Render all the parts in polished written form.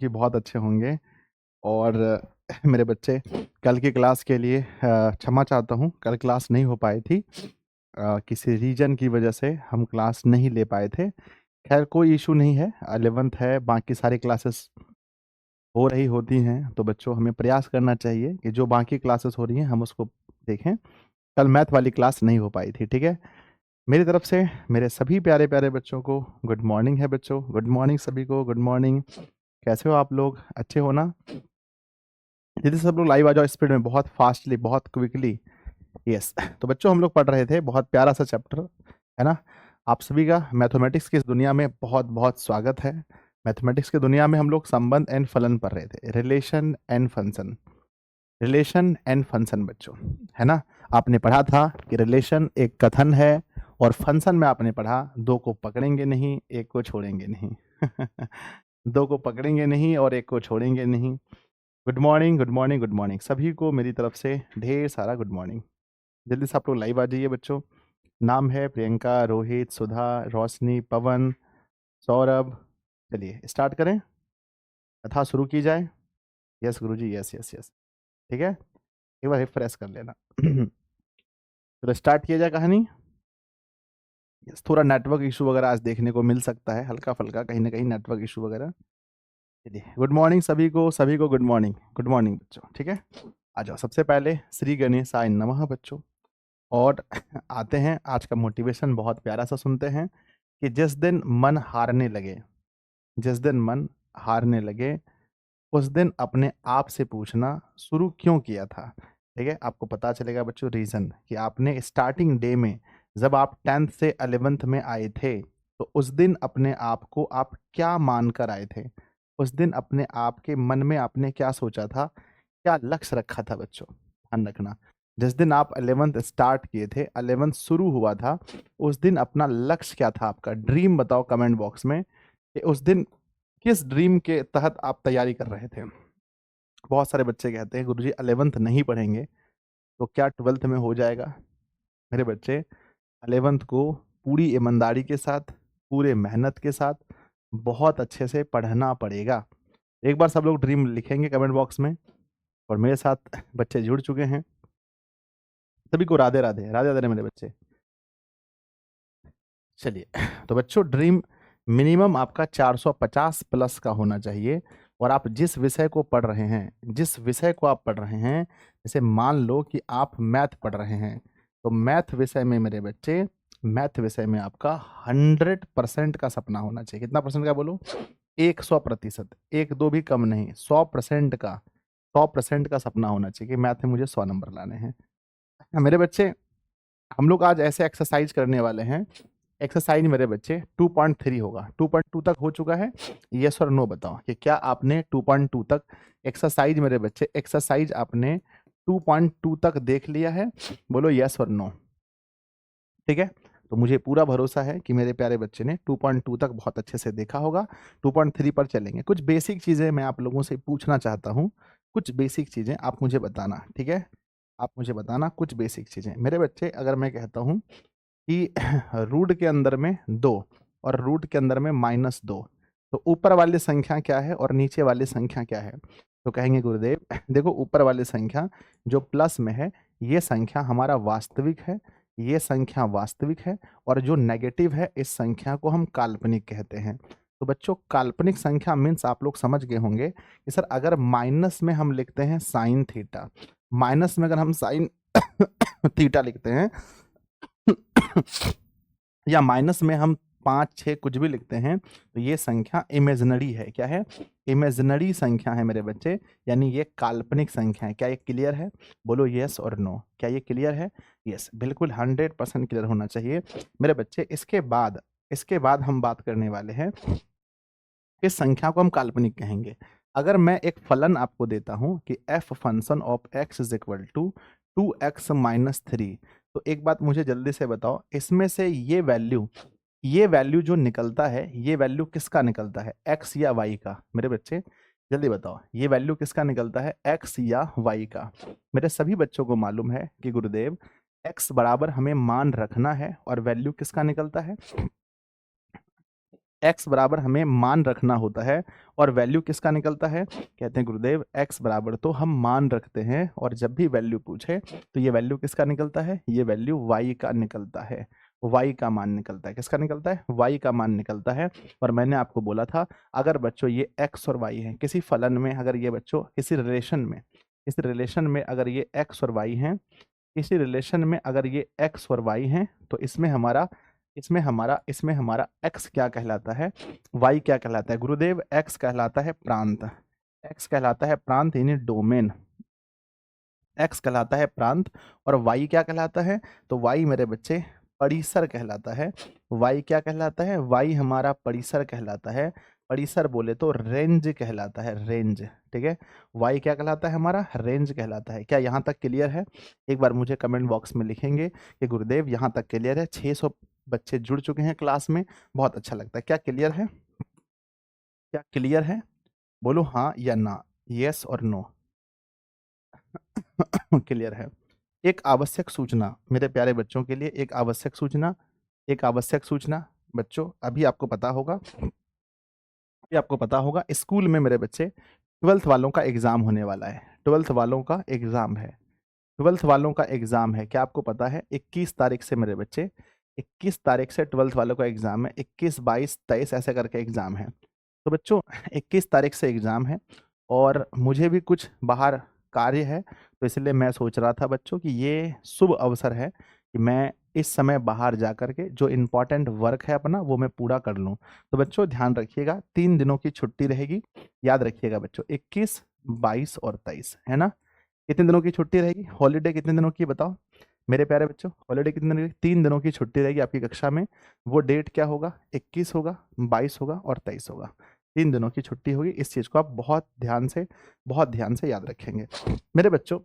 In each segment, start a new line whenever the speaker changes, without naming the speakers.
कि बहुत अच्छे होंगे। और मेरे बच्चे कल की क्लास के लिए क्षमा चाहता हूँ, कल क्लास नहीं हो पाई थी। किसी रीजन की वजह से हम क्लास नहीं ले पाए थे। खैर कोई इशू नहीं है, 11th है, बाकी सारी क्लासेस हो रही होती हैं, तो बच्चों हमें प्रयास करना चाहिए कि जो बाकी क्लासेस हो रही हैं हम उसको देखें। कल मैथ वाली क्लास नहीं हो पाई थी, ठीक है। मेरी तरफ से मेरे सभी प्यारे प्यारे बच्चों को गुड मॉर्निंग है बच्चों, गुड मॉर्निंग सभी को, गुड मॉर्निंग। कैसे हो आप लोग, अच्छे हो ना? यदि सब लोग लाइव आ जाओ स्पीड में, बहुत फास्टली, बहुत क्विकली। यस तो बच्चों हम लोग पढ़ रहे थे बहुत प्यारा सा चैप्टर, है ना। आप सभी का मैथमेटिक्स की इस दुनिया में बहुत बहुत स्वागत है। मैथमेटिक्स की दुनिया में हम लोग संबंध एंड फलन पढ़ रहे थे, relation and function, relation and function बच्चों, है ना। आपने पढ़ा था कि रिलेशन एक कथन है, और फंक्शन में आपने पढ़ा दो को पकड़ेंगे नहीं, एक को छोड़ेंगे नहीं। दो को पकड़ेंगे नहीं और एक को छोड़ेंगे नहीं। Good morning, good morning, good morning सभी को मेरी तरफ से ढेर सारा गुड मॉर्निंग। जल्दी से आप लोग लाइव आ जाइए बच्चों। नाम है प्रियंका, रोहित, सुधा, रोशनी, पवन, सौरभ। चलिए स्टार्ट करें, कथा शुरू की जाए। यस गुरुजी, यस यस यस, ठीक है। एक बार रिफ्रेश कर लेना। चलो स्टार्ट किया जाए कहानी। यस, थोड़ा नेटवर्क इशू वगैरह आज देखने को मिल सकता है, हल्का फल्का कहीं ना कहीं नेटवर्क इशू वगैरह। चलिए गुड मॉर्निंग सभी को गुड मॉर्निंग, गुड मॉर्निंग बच्चों, ठीक है। आ जाओ, सबसे पहले श्री गणेशाय नमः बच्चों। और आते हैं, आज का मोटिवेशन बहुत प्यारा सा सुनते हैं कि जिस दिन मन हारने लगे, जिस दिन मन हारने लगे उस दिन अपने आप से पूछना शुरू क्यों किया था। ठीक है, आपको पता चलेगा बच्चों रीजन कि आपने स्टार्टिंग डे में, जब आप 10th से 11th में आए थे, तो उस दिन अपने आप को आप क्या मान कर आए थे। उस दिन अपने आप के मन में आपने क्या सोचा था, क्या लक्ष्य रखा था बच्चों, ध्यान रखना। जिस दिन आप 11th स्टार्ट किए थे, 11th शुरू हुआ था, उस दिन अपना लक्ष्य क्या था, आपका ड्रीम बताओ कमेंट बॉक्स में कि उस दिन किस ड्रीम के तहत आप तैयारी कर रहे थे। बहुत सारे बच्चे कहते हैं गुरुजी 11th नहीं पढ़ेंगे तो क्या 12th में हो जाएगा। मेरे बच्चे 11th को पूरी ईमानदारी के साथ, पूरे मेहनत के साथ बहुत अच्छे से पढ़ना पड़ेगा। एक बार सब लोग ड्रीम लिखेंगे कमेंट बॉक्स में। और मेरे साथ बच्चे जुड़ चुके हैं, सभी को राधे राधे, राधे राधे मेरे बच्चे। चलिए तो बच्चों ड्रीम मिनिमम आपका 450 प्लस का होना चाहिए। और आप जिस विषय को पढ़ रहे हैं, जिस विषय को आप पढ़ रहे हैं, जैसे मान लो कि आप मैथ पढ़ रहे हैं, तो मैथ विषय में मेरे बच्चे, मैथ विषय में आपका 100% का सपना होना चाहिए। कितना परसेंट का बोलो? 100%, एक दो भी कम नहीं, 100% का, 100% का सपना होना चाहिए कि मैथ में मुझे 100 नंबर लाने हैं। मेरे बच्चे हम लोग आज ऐसे एक्सरसाइज करने वाले हैं। एक्सरसाइज मेरे बच्चे 2.3 होगा, 2.2 तक हो चुका है। यस और नो बताओ कि क्या आपने 2.2 तक एक्सरसाइज, मेरे बच्चे एक्सरसाइज आपने 2.2 तक देख लिया है? बोलो यस और नो, ठीक है। तो मुझे पूरा भरोसा है कि मेरे प्यारे बच्चे ने 2.2 तक बहुत अच्छे से देखा होगा। 2.3 पर चलेंगे। कुछ बेसिक चीज़ें मैं आप लोगों से पूछना चाहता हूँ, कुछ बेसिक चीज़ें आप मुझे बताना, ठीक है। आप मुझे बताना कुछ बेसिक चीज़ें। मेरे बच्चे अगर मैं कहता हूँ कि रूट के अंदर में 2 और रूट के अंदर में -2, तो ऊपर वाली संख्या क्या है और नीचे वाली संख्या क्या है? तो कहेंगे गुरुदेव देखो, ऊपर वाली संख्या जो प्लस में है, ये संख्या हमारा वास्तविक है, ये संख्या वास्तविक है, और जो नेगेटिव है इस संख्या को हम काल्पनिक कहते हैं। तो बच्चों काल्पनिक संख्या मीन्स आप लोग समझ गए होंगे कि सर अगर माइनस में हम लिखते हैं साइन थीटा, माइनस में अगर हम साइन थीटा लिखते हैं या माइनस में हम 5 6 कुछ भी लिखते हैं, तो ये संख्या इमेजिनरी है। क्या है? इमेजिनरी संख्या है मेरे बच्चे, यानी ये काल्पनिक संख्या है। क्या ये क्लियर है? बोलो यस और नो, क्या ये क्लियर है? यस, बिल्कुल 100% क्लियर होना चाहिए मेरे बच्चे। इसके बाद हम बात करने वाले हैं, इस संख्या को हम काल्पनिक कहेंगे। अगर मैं एक फलन आपको देता हूं कि f function of x is equal to 2x minus 3, तो एक बात मुझे जल्दी से बताओ, इसमें से ये वैल्यू जो निकलता है, ये वैल्यू किसका निकलता है, x या y का? मेरे बच्चे जल्दी बताओ, ये वैल्यू किसका निकलता है, x या y का? मेरे सभी बच्चों को मालूम है कि गुरुदेव x बराबर हमें मान रखना है, और वैल्यू किसका निकलता है? x बराबर हमें मान रखना होता है और वैल्यू किसका निकलता है? कहते हैं गुरुदेव x बराबर तो हम मान रखते हैं और जब भी वैल्यू पूछे तो ये वैल्यू किसका निकलता है? ये वैल्यू y का निकलता है, y का मान निकलता है। किसका निकलता है? y का मान निकलता है। और मैंने आपको बोला था अगर बच्चों ये x और y है किसी फलन में, अगर ये बच्चों किसी रिलेशन में अगर ये x और y हैं, किसी रिलेशन में अगर ये x और y हैं, तो इसमें हमारा x क्या कहलाता है, y क्या कहलाता है? गुरुदेव x कहलाता है प्रांत, x कहलाता है प्रांत यानी डोमेन, x कहलाता है प्रांत। और y क्या कहलाता है? तो y मेरे बच्चे परिसर कहलाता है। y क्या कहलाता है? y हमारा परिसर कहलाता है। परिसर बोले तो रेंज कहलाता है, रेंज। ठीक है, y क्या कहलाता है? हमारा रेंज कहलाता है। क्या यहाँ तक क्लियर है? एक बार मुझे कमेंट बॉक्स में लिखेंगे कि गुरुदेव यहाँ तक क्लियर है। 600 बच्चे जुड़ चुके हैं क्लास में, बहुत अच्छा लगता है। क्या क्लियर है? क्या क्लियर है? बोलो हाँ या ना, यस और नो। क्लियर है। एक आवश्यक सूचना मेरे प्यारे बच्चों के लिए, एक आवश्यक सूचना बच्चों, अभी आपको पता होगा स्कूल में मेरे बच्चे 12th वालों का एग्जाम होने वाला है। 12th वालों का एग्जाम है, 12th वालों का एग्जाम है। क्या आपको पता है 21 तारीख से मेरे बच्चे, 21 तारीख से 12th वालों का एग्जाम है। 21, 22, 23 ऐसे करके एग्जाम है। तो बच्चों 21 तारीख से एग्जाम है और मुझे भी कुछ बाहर कार्य है, तो इसलिए मैं सोच रहा था बच्चों कि ये शुभ अवसर है कि मैं इस समय बाहर जा कर के जो इम्पोर्टेंट वर्क है अपना वो मैं पूरा कर लूँ। तो बच्चों ध्यान रखिएगा, 3 दिनों की छुट्टी रहेगी, याद रखिएगा बच्चों, 21, 22 और 23, है ना? कितने दिनों की छुट्टी रहेगी? हॉलीडे कितने दिनों की बताओ मेरे प्यारे बच्चों? हॉलीडे कितने दिनों की? 3 दिनों की छुट्टी रहेगी आपकी कक्षा में। वो डेट क्या होगा? 21 होगा, 22 होगा और 23 होगा। 3 दिनों की छुट्टी होगी। इस चीज़ को आप बहुत ध्यान से याद रखेंगे मेरे बच्चों।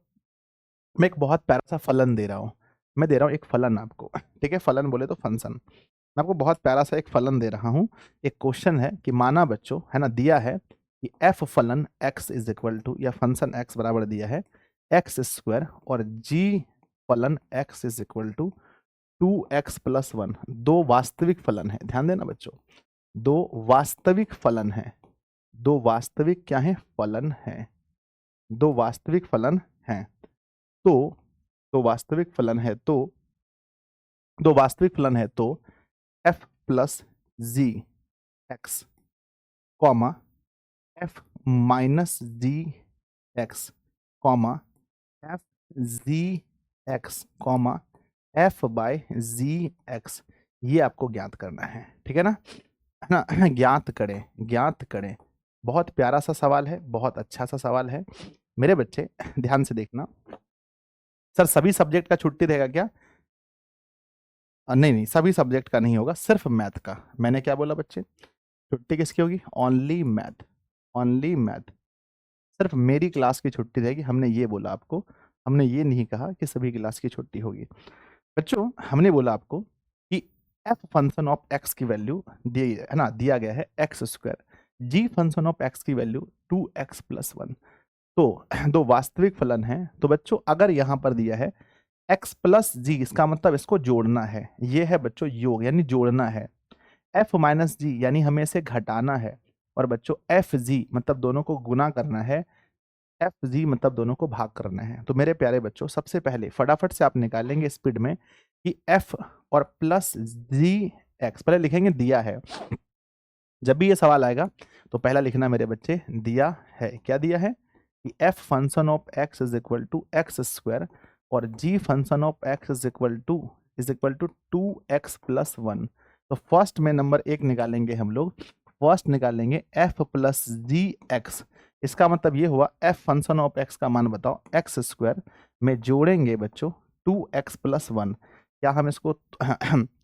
मैं एक बहुत प्यारा सा फलन दे रहा हूँ, मैं दे रहा हूँ एक फलन आपको, ठीक है? फलन बोले तो फंक्शन। मैं आपको बहुत प्यारा सा एक फलन दे रहा हूँ। एक क्वेश्चन है कि माना बच्चों, है ना, दिया है कि एफ फलन x इज इक्वल टू, या फंक्शन x बराबर दिया है एक्स स्क्वायर और g फलन x is equal to 2x plus 1। दो वास्तविक फलन है, ध्यान देना बच्चों, दो वास्तविक फलन है, दो वास्तविक क्या है? फलन है, दो वास्तविक फलन हैं। तो दो वास्तविक फलन है तो दो वास्तविक फलन है तो f प्लस जी एक्स कॉमा f माइनस जी एक्स कॉमा f जी एक्स कॉमा f बाय जी एक्स, ये आपको ज्ञात करना है, ठीक है ना? ज्ञात करें। बहुत प्यारा सा सवाल है, बहुत अच्छा सा सवाल है मेरे बच्चे, ध्यान से देखना। सर सभी सब्जेक्ट का छुट्टी रहेगा क्या? नहीं नहीं, सभी सब्जेक्ट का नहीं होगा, सिर्फ मैथ का। मैंने क्या बोला बच्चे? छुट्टी किसकी होगी? Only math, only math. सिर्फ मेरी क्लास की छुट्टी रहेगी, हमने ये बोला आपको, हमने ये नहीं कहा कि सभी क्लास की छुट्टी होगी। बच्चों हमने बोला आपको कि एफ फंक्शन ऑफ एक्स की वैल्यू दी है ना, दिया गया है X square, G function of X की वैल्यू 2x प्लस 1। तो दो वास्तविक फलन हैं। तो बच्चों अगर यहाँ पर दिया है x प्लस जी, इसका मतलब इसको जोड़ना है, ये है बच्चों योग, यानी जोड़ना है। f माइनस जी यानी हमें इसे घटाना है। और बच्चों एफ जी मतलब दोनों को गुना करना है, एफ जी मतलब दोनों को भाग करना है। तो मेरे प्यारे बच्चों सबसे पहले फटाफट से आप निकालेंगे स्पीड में कि f और प्लस जी एक्स, पहले लिखेंगे दिया है। जब भी ये सवाल आएगा तो पहला लिखना मेरे बच्चे दिया है। क्या दिया है? कि f function of x is equal to X square और g function of x is equal to 2x plus 1। तो फर्स्ट में नंबर 1 निकालेंगे हम लोग, फर्स्ट निकालेंगे f प्लस जी एक्स। इसका मतलब ये हुआ f फंक्शन ऑफ x का मान बताओ, एक्स स्क्वायर में जोड़ेंगे बच्चों 2x प्लस 1। क्या हम इसको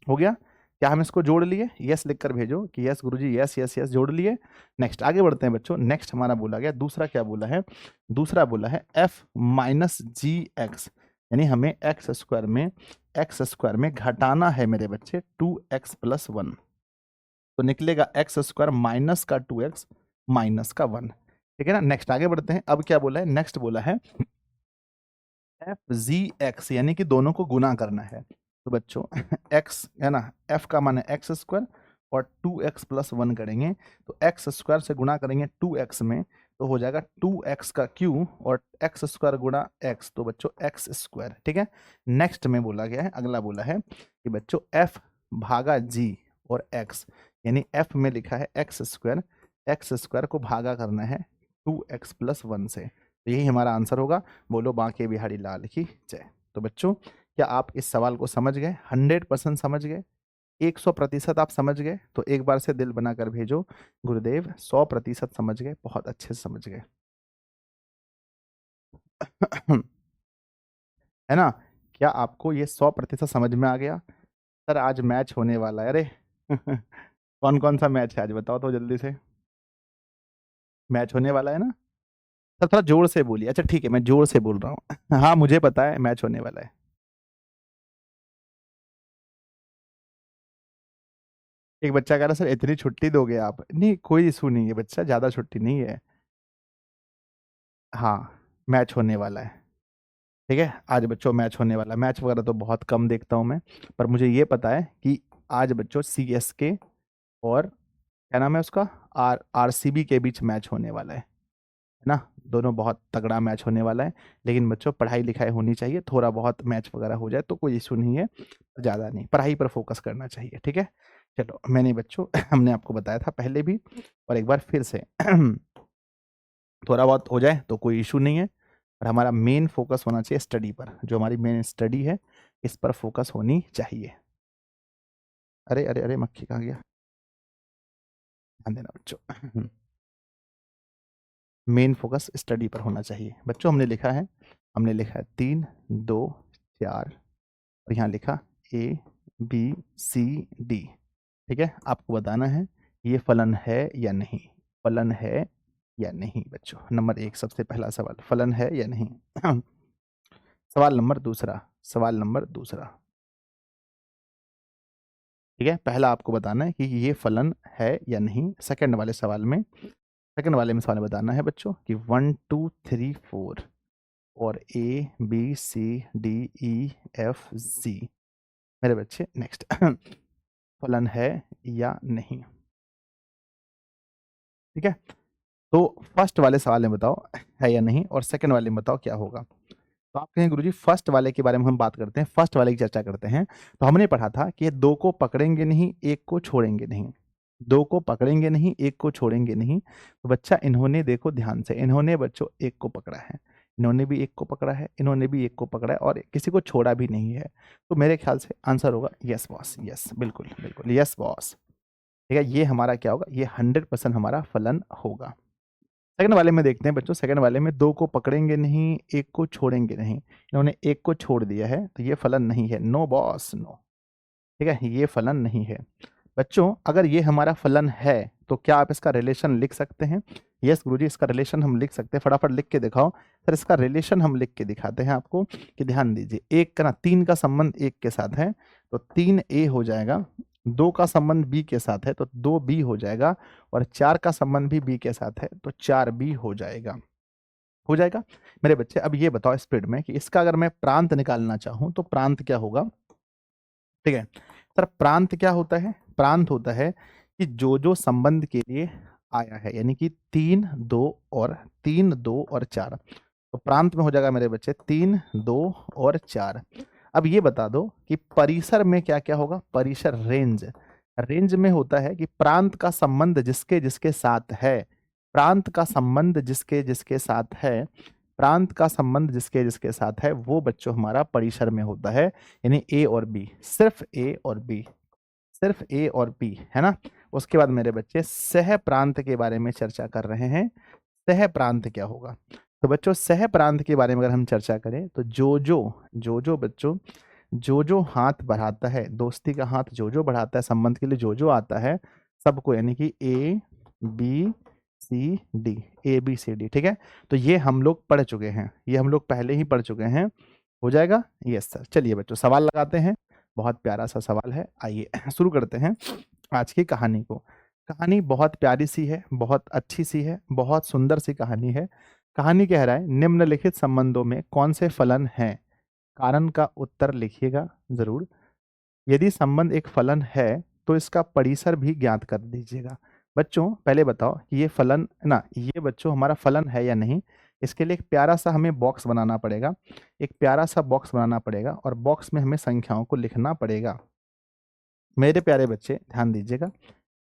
हो गया? क्या हम इसको जोड़ लिए? यस लिखकर भेजो कि यस गुरुजी, यस यस यस जोड़ लिए। नेक्स्ट आगे बढ़ते हैं बच्चों। नेक्स्ट हमारा बोला गया दूसरा, क्या बोला है? दूसरा बोला है एफ माइनस जी एक्स, यानी हमें एक्स स्क्वायर में घटाना है मेरे बच्चे 2x प्लस 1। तो निकलेगा एक्स स्क्वायर माइनस का 2x माइनस का 1, ठीक है ना? नेक्स्ट आगे बढ़ते हैं। अब क्या बोला है? नेक्स्ट बोला है एफ जी एक्स, यानी कि दोनों को गुना करना है। तो बच्चों x है ना, f का मान है एक्स स्क्वायर और 2x प्लस 1 करेंगे तो एक्स स्क्वायर से गुणा करेंगे 2x में तो हो जाएगा 2x का क्यू और एक्स स्क्वायर गुणा x, तो बच्चों एक्स स्क्वायर। ठीक है, नेक्स्ट में बोला गया है, अगला बोला है कि बच्चों f भागा g और x, यानी f में लिखा है एक्स स्क्वायर को भागा करना है 2x प्लस 1 से, तो यही हमारा आंसर होगा। बोलो बांके बिहारी लाल की जय। तो बच्चों क्या आप इस सवाल को समझ गए? 100% समझ गए? 100% आप समझ गए? तो एक बार से दिल बनाकर भेजो गुरुदेव 100% समझ गए, बहुत अच्छे से समझ गए। है ना? क्या आपको ये 100% समझ में आ गया? सर आज मैच होने वाला है। अरे कौन कौन सा मैच है आज बताओ तो जल्दी से। मैच होने वाला है ना? सर थोड़ा जोर से बोलिए। अच्छा ठीक है, मैं जोर से बोल रहा हूँ। हाँ मुझे पता है मैच होने वाला है। एक बच्चा कह रहा सर इतनी छुट्टी दोगे आप? नहीं कोई इशू नहीं है बच्चा, ज्यादा छुट्टी नहीं है। हाँ मैच होने वाला है। ठीक है, आज बच्चों मैच होने वाला है। मैच वगैरह तो बहुत कम देखता हूँ मैं, पर मुझे ये पता है कि आज बच्चों CSK और क्या नाम है उसका, RCB के बीच मैच होने वाला है ना? दोनों बहुत तगड़ा मैच होने वाला है। लेकिन बच्चों पढ़ाई लिखाई होनी चाहिए, थोड़ा बहुत मैच वगैरह हो जाए तो कोई इशू नहीं है, ज़्यादा नहीं, पढ़ाई पर फोकस करना चाहिए। ठीक है, चलो मैंने बच्चों हमने आपको बताया था पहले भी और एक बार फिर से थोड़ा बहुत हो जाए तो कोई इशू नहीं है, पर हमारा मेन फोकस होना चाहिए स्टडी पर। जो हमारी मेन स्टडी है इस पर फोकस होनी चाहिए। अरे अरे अरे मक्खी कहाँ गया? ध्यान देना बच्चों, मेन फोकस स्टडी पर होना चाहिए। बच्चों हमने लिखा है 3 2 4 और यहाँ लिखा ABCD। ठीक है, आपको बताना है ये फलन है या नहीं, फलन है या नहीं बच्चों। नंबर 1 सबसे पहला सवाल, फलन है या नहीं। सवाल नंबर दूसरा। ठीक है, पहला आपको बताना है कि ये फलन है या नहीं। सेकंड वाले में सवाल में बताना है बच्चों कि 1 2 3 4 और ABCDEFG मेरे बच्चे नेक्स्ट फलन है या नहीं। ठीक है, तो फर्स्ट वाले सवाल में बताओ है या नहीं और सेकंड वाले में बताओ क्या होगा। तो आप कहें गुरुजी फर्स्ट वाले के बारे में हम बात करते हैं, फर्स्ट वाले की चर्चा करते हैं। तो हमने पढ़ा था कि ये दो को पकड़ेंगे नहीं एक को छोड़ेंगे नहीं, दो को पकड़ेंगे नहीं एक को छोड़ेंगे नहीं। तो बच्चा इन्होंने देखो ध्यान से, इन्होंने बच्चों एक को पकड़ा है, इन्होंने भी एक को पकड़ा है, इन्होंने भी एक को पकड़ा है और किसी को छोड़ा भी नहीं है। तो मेरे ख्याल से आंसर होगा यस बॉस, यस बिल्कुल बिल्कुल यस बॉस। ठीक है, ये हमारा क्या होगा, ये 100% हमारा फलन होगा। सेकंड वाले में देखते हैं बच्चों, सेकंड वाले में दो को पकड़ेंगे नहीं एक को छोड़ेंगे नहीं, इन्होंने एक को छोड़ दिया है तो ये फलन नहीं है, नो बॉस नो। ठीक है, ये फलन नहीं है। बच्चों अगर ये हमारा फलन है तो क्या आप इसका रिलेशन लिख सकते हैं? यस गुरुजी इसका रिलेशन हम लिख सकते हैं, फटाफट लिख के दिखाओ। सर इसका रिलेशन हम लिख के दिखाते हैं आपको कि ध्यान दीजिए, एक का ना 3 का संबंध 1 के साथ है तो 3A हो जाएगा, 2 का संबंध B के साथ है तो 2B हो जाएगा और 4 का संबंध भी B के साथ है तो 4B हो जाएगा। हो जाएगा मेरे बच्चे। अब ये बताओ स्पीड में कि इसका अगर मैं प्रांत निकालना चाहूं तो प्रांत क्या होगा? ठीक है सर, प्रांत क्या होता है? प्रांत होता है कि जो जो संबंध के लिए आया है, यानी कि 3 2 और 3 2 और 4, तो प्रांत में हो जाएगा मेरे बच्चे 3 2 और 4। अब ये बता दो कि परिसर में क्या क्या होगा? परिसर रेंज, रेंज में होता है कि प्रांत का संबंध जिसके जिसके साथ है, प्रांत का संबंध जिसके जिसके साथ है, प्रांत का संबंध जिसके जिसके साथ है वो बच्चों हमारा परिसर में होता है, यानी ए और बी, सिर्फ ए और बी, सिर्फ ए और बी, है ना? उसके बाद मेरे बच्चे सह प्रांत के बारे में चर्चा कर रहे हैं। सह प्रांत क्या होगा? तो बच्चों सह प्रांत के बारे में अगर हम चर्चा करें तो जो बच्चों जो जो हाथ बढ़ाता है, दोस्ती का हाथ जो जो बढ़ाता है, संबंध के लिए जो जो आता है सबको, यानी कि ABCD, ठीक है? तो ये हम लोग पढ़ चुके हैं, ये हम लोग पहले ही पढ़ चुके हैं। हो जाएगा? Yes sir. चलिए बच्चों सवाल लगाते हैं, बहुत प्यारा सा सवाल है, आइए शुरू करते हैं आज की कहानी को। कहानी बहुत प्यारी सी है, बहुत अच्छी सी है, बहुत सुंदर सी कहानी है। कहानी कह रहा है निम्नलिखित संबंधों में कौन से फलन हैं? कारण का उत्तर लिखिएगा जरूर। यदि संबंध एक फलन है तो इसका परिसर भी ज्ञात कर दीजिएगा। बच्चों पहले बताओ कि ये फलन ना, ये बच्चों हमारा फलन है या नहीं। इसके लिए एक प्यारा सा हमें बॉक्स बनाना पड़ेगा, एक प्यारा सा बॉक्स बनाना पड़ेगा और बॉक्स में हमें संख्याओं को लिखना पड़ेगा। मेरे प्यारे बच्चे ध्यान दीजिएगा,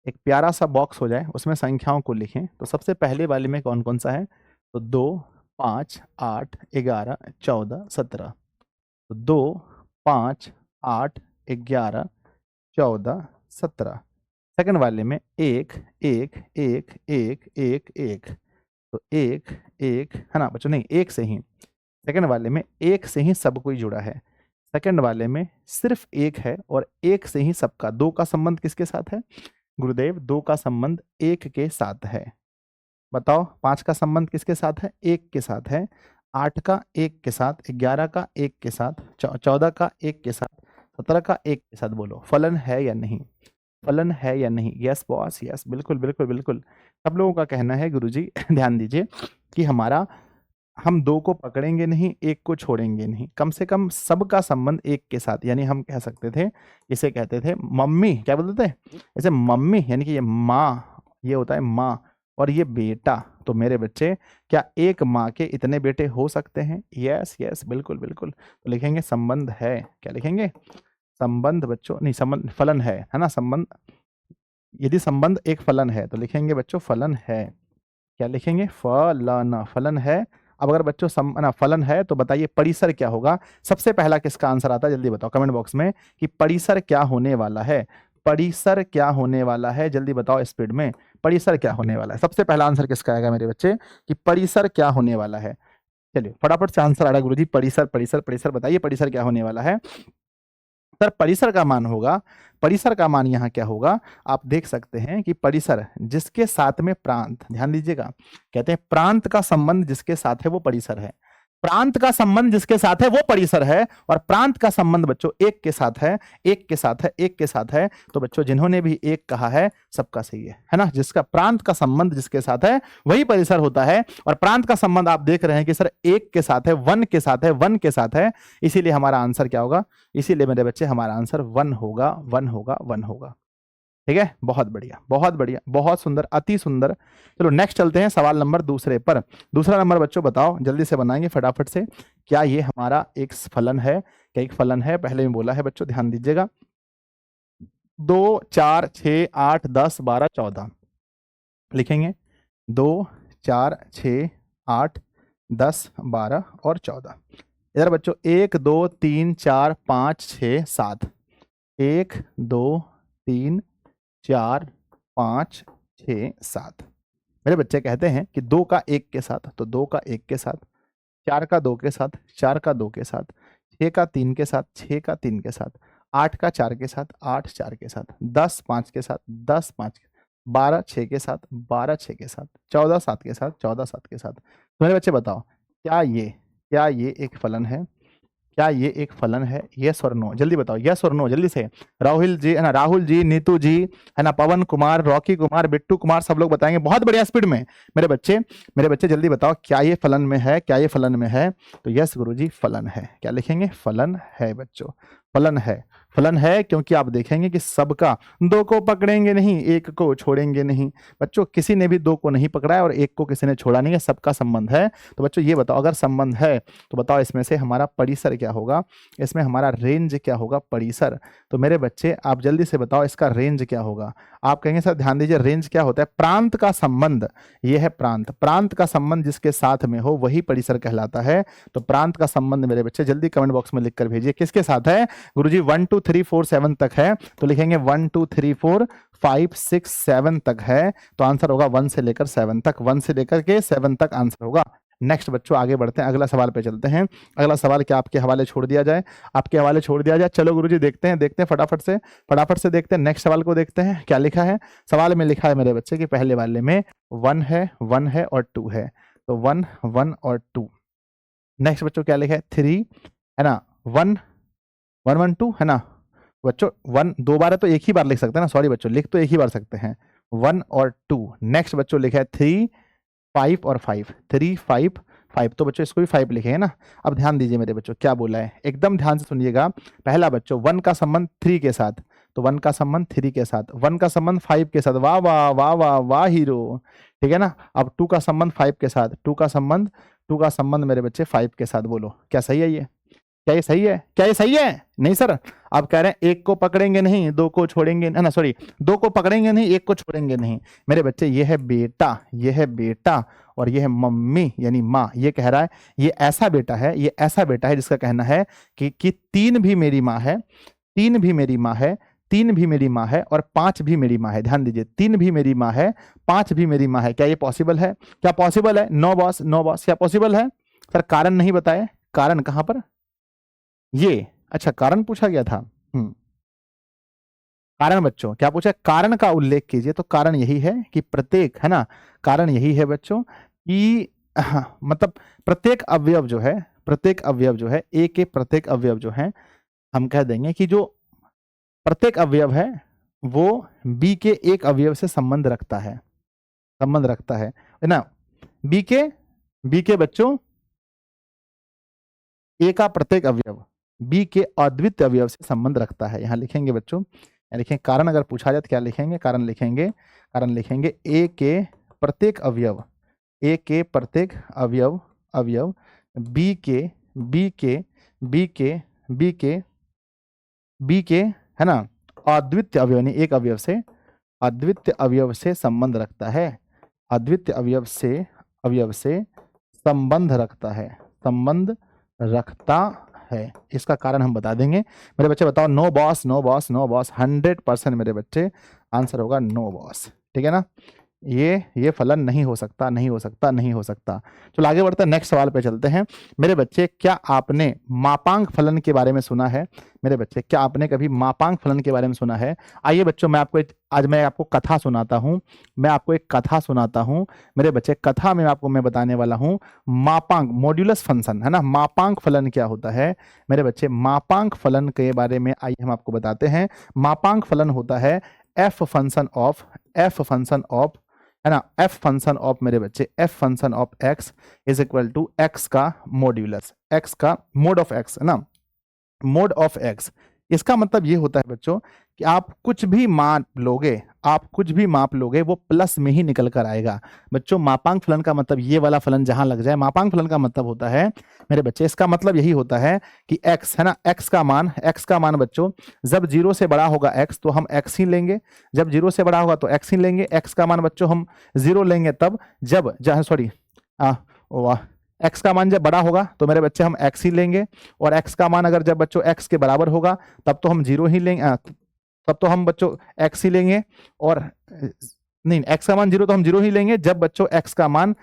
एक प्यारा सा बॉक्स हो जाए, उसमें संख्याओं को लिखें। तो सबसे पहले वाले में कौन कौन सा है, तो 2, 5, 8, 11, 14, 17। तो 2, 5, 8, 11, 14, 17। सेकंड वाले में 1, 1, 1, 1, 1, 1। तो 1, 1 है ना बच्चों, नहीं 1 से ही। सेकंड वाले में 1 से ही सब कोई जुड़ा है। सेकंड वाले में सिर्फ 1 है और 1 से ही सबका। 2 का संबंध किसके साथ है गुरुदेव? 2 का संबंध 1 के साथ है। बताओ 5 का संबंध किसके साथ है? 1 के साथ है। 8 का 1 के साथ, 11 का 1 के साथ, 14 का 1 के साथ, 17 का 1 के साथ। बोलो फलन है या नहीं? फलन है या नहीं? यस बॉस, यस, बिल्कुल बिल्कुल बिल्कुल। सब लोगों का कहना है गुरुजी ध्यान दीजिए कि हमारा, हम 2 को पकड़ेंगे नहीं, 1 को छोड़ेंगे नहीं, कम से कम सबका संबंध 1 के साथ। यानी हम कह सकते थे, इसे कहते थे मम्मी, क्या बोलते थे? जैसे मम्मी यानी कि ये माँ, ये होता है माँ, और ये बेटा। तो मेरे बच्चे, क्या एक माँ के इतने बेटे हो सकते हैं? यस यस, बिल्कुल बिल्कुल। तो लिखेंगे संबंध है। क्या लिखेंगे? संबंध बच्चों, नहीं संबंध, फलन है ना? संबंध, यदि संबंध एक फलन है तो लिखेंगे बच्चों फलन है। क्या लिखेंगे? फलन, फलन है। अब अगर बच्चों ना फलन है तो बताइए परिसर क्या होगा? सबसे पहला किसका आंसर आता है जल्दी बताओ कमेंट बॉक्स में कि परिसर क्या होने वाला है। परिसर क्या होने वाला है, जल्दी बताओ स्पीड में, परिसर क्या होने वाला है? सबसे पहला आंसर किसका आएगा मेरे बच्चे कि परिसर क्या होने वाला है? चलिए फटाफट से आंसर आ रहा है गुरुजी, परिसर परिसर परिसर, बताइए परिसर क्या होने वाला है? सर परिसर का मान होगा, परिसर का मान यहाँ क्या होगा? आप देख सकते हैं कि परिसर जिसके साथ में प्रांत, ध्यान दीजिएगा, कहते हैं प्रांत का संबंध जिसके साथ है वो परिसर है। प्रांत का संबंध जिसके साथ है वो परिसर है, और प्रांत का संबंध बच्चों एक के साथ है, एक के साथ है, एक के साथ है। तो बच्चों जिन्होंने भी एक कहा है सबका सही है ना? जिसका प्रांत का संबंध जिसके साथ है वही परिसर होता है। और प्रांत का संबंध आप देख रहे हैं कि सर एक के साथ है, वन के साथ है, वन के साथ है, इसीलिए हमारा आंसर क्या होगा? इसीलिए मेरे बच्चे हमारा आंसर वन होगा, वन होगा, वन होगा। ठीक है, बहुत बढ़िया, बहुत बढ़िया, बहुत सुंदर, अति सुंदर। चलो नेक्स्ट चलते हैं सवाल नंबर दूसरे पर। दूसरा नंबर बच्चों बताओ, जल्दी से बनाएंगे फटाफट से। क्या ये हमारा एक फलन है? क्या एक फलन है? पहले में बोला है बच्चों, ध्यान दीजिएगा। 2, 4, 6, 8, 10, 12, 14 लिखेंगे। 2, 4, 6, 8, 10, 12 और 14। इधर बच्चों 1, 2, 3, 4, 5, 6, 7। 1, 2, 3, 4, 5, 6, 7। मेरे बच्चे कहते हैं कि 2 का 1 के साथ, तो 2 का 1 के साथ, 4 का 2 के साथ, 4 का 2 के साथ, 6 का 3 के साथ, 6 का 3 के साथ, 8 का 4 के साथ, 8 4 के साथ, 10 5 के साथ, 10 5 के, 12 6 के साथ, 12 6 के साथ, 14 7 के साथ, 14 7 के साथ। तो मेरे बच्चे बताओ क्या ये एक फलन है? क्या ये एक फलन है? यस और नो, जल्दी बताओ, यस और नो जल्दी से। राहुल जी है ना, राहुल जी, नीतू जी है ना, पवन कुमार, रॉकी कुमार, बिट्टू कुमार, सब लोग बताएंगे बहुत बढ़िया स्पीड में। मेरे बच्चे जल्दी बताओ क्या ये फलन में है? क्या ये फलन में है? तो यस गुरुजी फलन है। क्या लिखेंगे? फलन है बच्चों, फलन है। फलन है क्योंकि आप देखेंगे कि सबका, 2 को पकड़ेंगे नहीं, 1 को छोड़ेंगे नहीं। बच्चों किसी ने भी 2 को नहीं पकड़ा है और 1 को किसी ने छोड़ा नहीं है, सबका संबंध है। तो बच्चों ये बताओ अगर संबंध है तो बताओ इसमें से हमारा परिसर क्या होगा? इसमें हमारा रेंज क्या होगा? परिसर। तो मेरे बच्चे आप जल्दी से बताओ इसका रेंज क्या होगा? आप कहेंगे सर ध्यान दीजिए रेंज क्या होता है? प्रांत का संबंध, ये है प्रांत, प्रांत का संबंध जिसके साथ में हो वही परिसर कहलाता है। तो प्रांत का संबंध मेरे बच्चे जल्दी कमेंट बॉक्स में लिखकर भेजिए किसके साथ है? गुरुजी 1 2 3 4 7 तक है, तो लिखेंगे 1 2 3 4 5 6 7 तक है। तो आंसर होगा 1 से लेकर 7 तक, 1 से लेकर के 7 तक आंसर होगा। नेक्स्ट बच्चों आगे बढ़ते हैं, अगला सवाल पे चलते हैं। अगला सवाल क्या आपके हवाले छोड़ दिया जाए? आपके हवाले छोड़ दिया जाए। चलो गुरुजी देखते हैं फटाफट से देखते हैं। नेक्स्ट सवाल को देखते हैं क्या लिखा है। सवाल में लिखा है मेरे बच्चे कि पहले वाले में 1 है और 2 है, तो 1 1 और 2। नेक्स्ट बच्चों क्या लिखा है? 3 है ना, 1 1 1 2 है ना बच्चों। 1 2 बार है तो एक ही बार लिख सकते हैं ना, सॉरी बच्चों, लिख तो एक ही बार सकते हैं, 1 और 2। नेक्स्ट बच्चों लिखा है 3 5 और 5, 3 5 5, तो बच्चों इसको भी 5 लिखे है ना। अब ध्यान दीजिए मेरे बच्चों क्या बोला है, एकदम ध्यान से सुनिएगा। पहला बच्चों 1 का संबंध 3 के साथ, तो 1 का संबंध 3 के साथ, 1 का संबंध 5 के साथ, वाह वाह वाह वाह वाह हीरो, ठीक है ना। अब 2 का संबंध 5 के साथ, 2 का संबंध मेरे बच्चे 5 के साथ, बोलो क्या सही है ये? क्या ये सही है? क्या ये सही है? नहीं सर, आप कह रहे हैं एक को पकड़ेंगे नहीं, दो को छोड़ेंगे ना, सॉरी, दो को पकड़ेंगे नहीं, एक को छोड़ेंगे नहीं। मेरे बच्चे ये है बेटा, ये है बेटा, और ये है मम्मी यानी माँ। ये कह रहा है ये ऐसा बेटा है, ये ऐसा बेटा है जिसका कहना है कि 3 भी मेरी माँ है, 3 भी मेरी माँ है, 3 भी मेरी माँ है और 5 भी मेरी माँ है। ध्यान दीजिए, 3 भी मेरी माँ है, 5 भी मेरी माँ है। क्या ये पॉसिबल है? क्या पॉसिबल है? नो बॉस, नो बॉस, क्या पॉसिबल है? सर कारण नहीं बताए, कारण कहां पर? ये अच्छा कारण पूछा गया था। कारण बच्चों क्या पूछा? कारण का उल्लेख कीजिए। तो कारण यही है कि प्रत्येक, है ना, कारण यही है बच्चों कि मतलब प्रत्येक अवयव जो है, प्रत्येक अवयव जो है, ए के प्रत्येक अवयव जो है, हम कह देंगे कि जो प्रत्येक अवयव है वो बी के एक अवयव से संबंध रखता है, संबंध रखता है ना। बी के बच्चों ए का प्रत्येक अवयव बी के अद्वितीय अवयव से संबंध रखता है। यहां लिखेंगे बच्चों, लिखें कारण, अगर पूछा जाए तो क्या लिखेंगे? कारण लिखेंगे, कारण लिखेंगे ए के प्रत्येक अवयव, ए के प्रत्येक अवयव, अवयव बी के बी के बी के बी के बी के, है ना, अद्वितीय अवयव यानी एक अवयव से, अद्वितीय अवयव से संबंध रखता है, अद्वितीय अवयव से संबंध रखता है, संबंध रखता है। इसका कारण हम बता देंगे। मेरे बच्चे बताओ, no boss, no boss, no boss, 100% मेरे बच्चे आंसर होगा नो बॉस, ठीक है ना। ये फलन नहीं हो सकता, नहीं हो सकता, नहीं हो सकता। चलो आगे बढ़ते हैं, नेक्स्ट सवाल पे चलते हैं। मेरे बच्चे क्या आपने मापांक फलन के बारे में सुना है? मेरे बच्चे क्या आपने कभी मापांक फलन के बारे में सुना है? आइए बच्चों, आज मैं आपको कथा सुनाता हूं, मैं आपको एक कथा सुनाता हूं। मेरे बच्चे कथा में आपको मैं बताने वाला हूं मापांक, मॉड्यूलस फंक्शन, है ना, मापांक फलन क्या होता है। मेरे बच्चे मापांक फलन के बारे में आइए हम आपको बताते हैं। मापांक फलन होता है F function of, F function of, है ना, एफ फंक्शन ऑफ मेरे बच्चे, F function of X is equal to X का मॉड्यूलस, एक्स का मोड ऑफ एक्स, है ना, मोड ऑफ एक्स। इसका मतलब ये होता है बच्चों कि आप कुछ भी माप लोगे, आप कुछ भी माप लोगे वो प्लस में ही निकल कर आएगा। बच्चों मापांक फलन का मतलब ये वाला फलन जहां लग जाए, मापांक फलन का मतलब होता है मेरे बच्चे, इसका मतलब यही होता है कि x, है ना, x का मान बच्चों जब 0 से बड़ा होगा x तो हम x ही लेंगे, जब 0 से बड़ा होगा तो x ही लेंगे। x का मान बच्चों हम 0 लेंगे तब जब सॉरी x का मान जब बड़ा होगा तो मेरे बच्चे हम x ही लेंगे, और x का मान अगर जब बच्चों x के बराबर होगा तब तो हम 0 ही लेंगे, तब तो हम बच्चों x ही लेंगे। और नहीं, x का मान 0 तो हम 0 ही लेंगे। जब बच्चों x का मान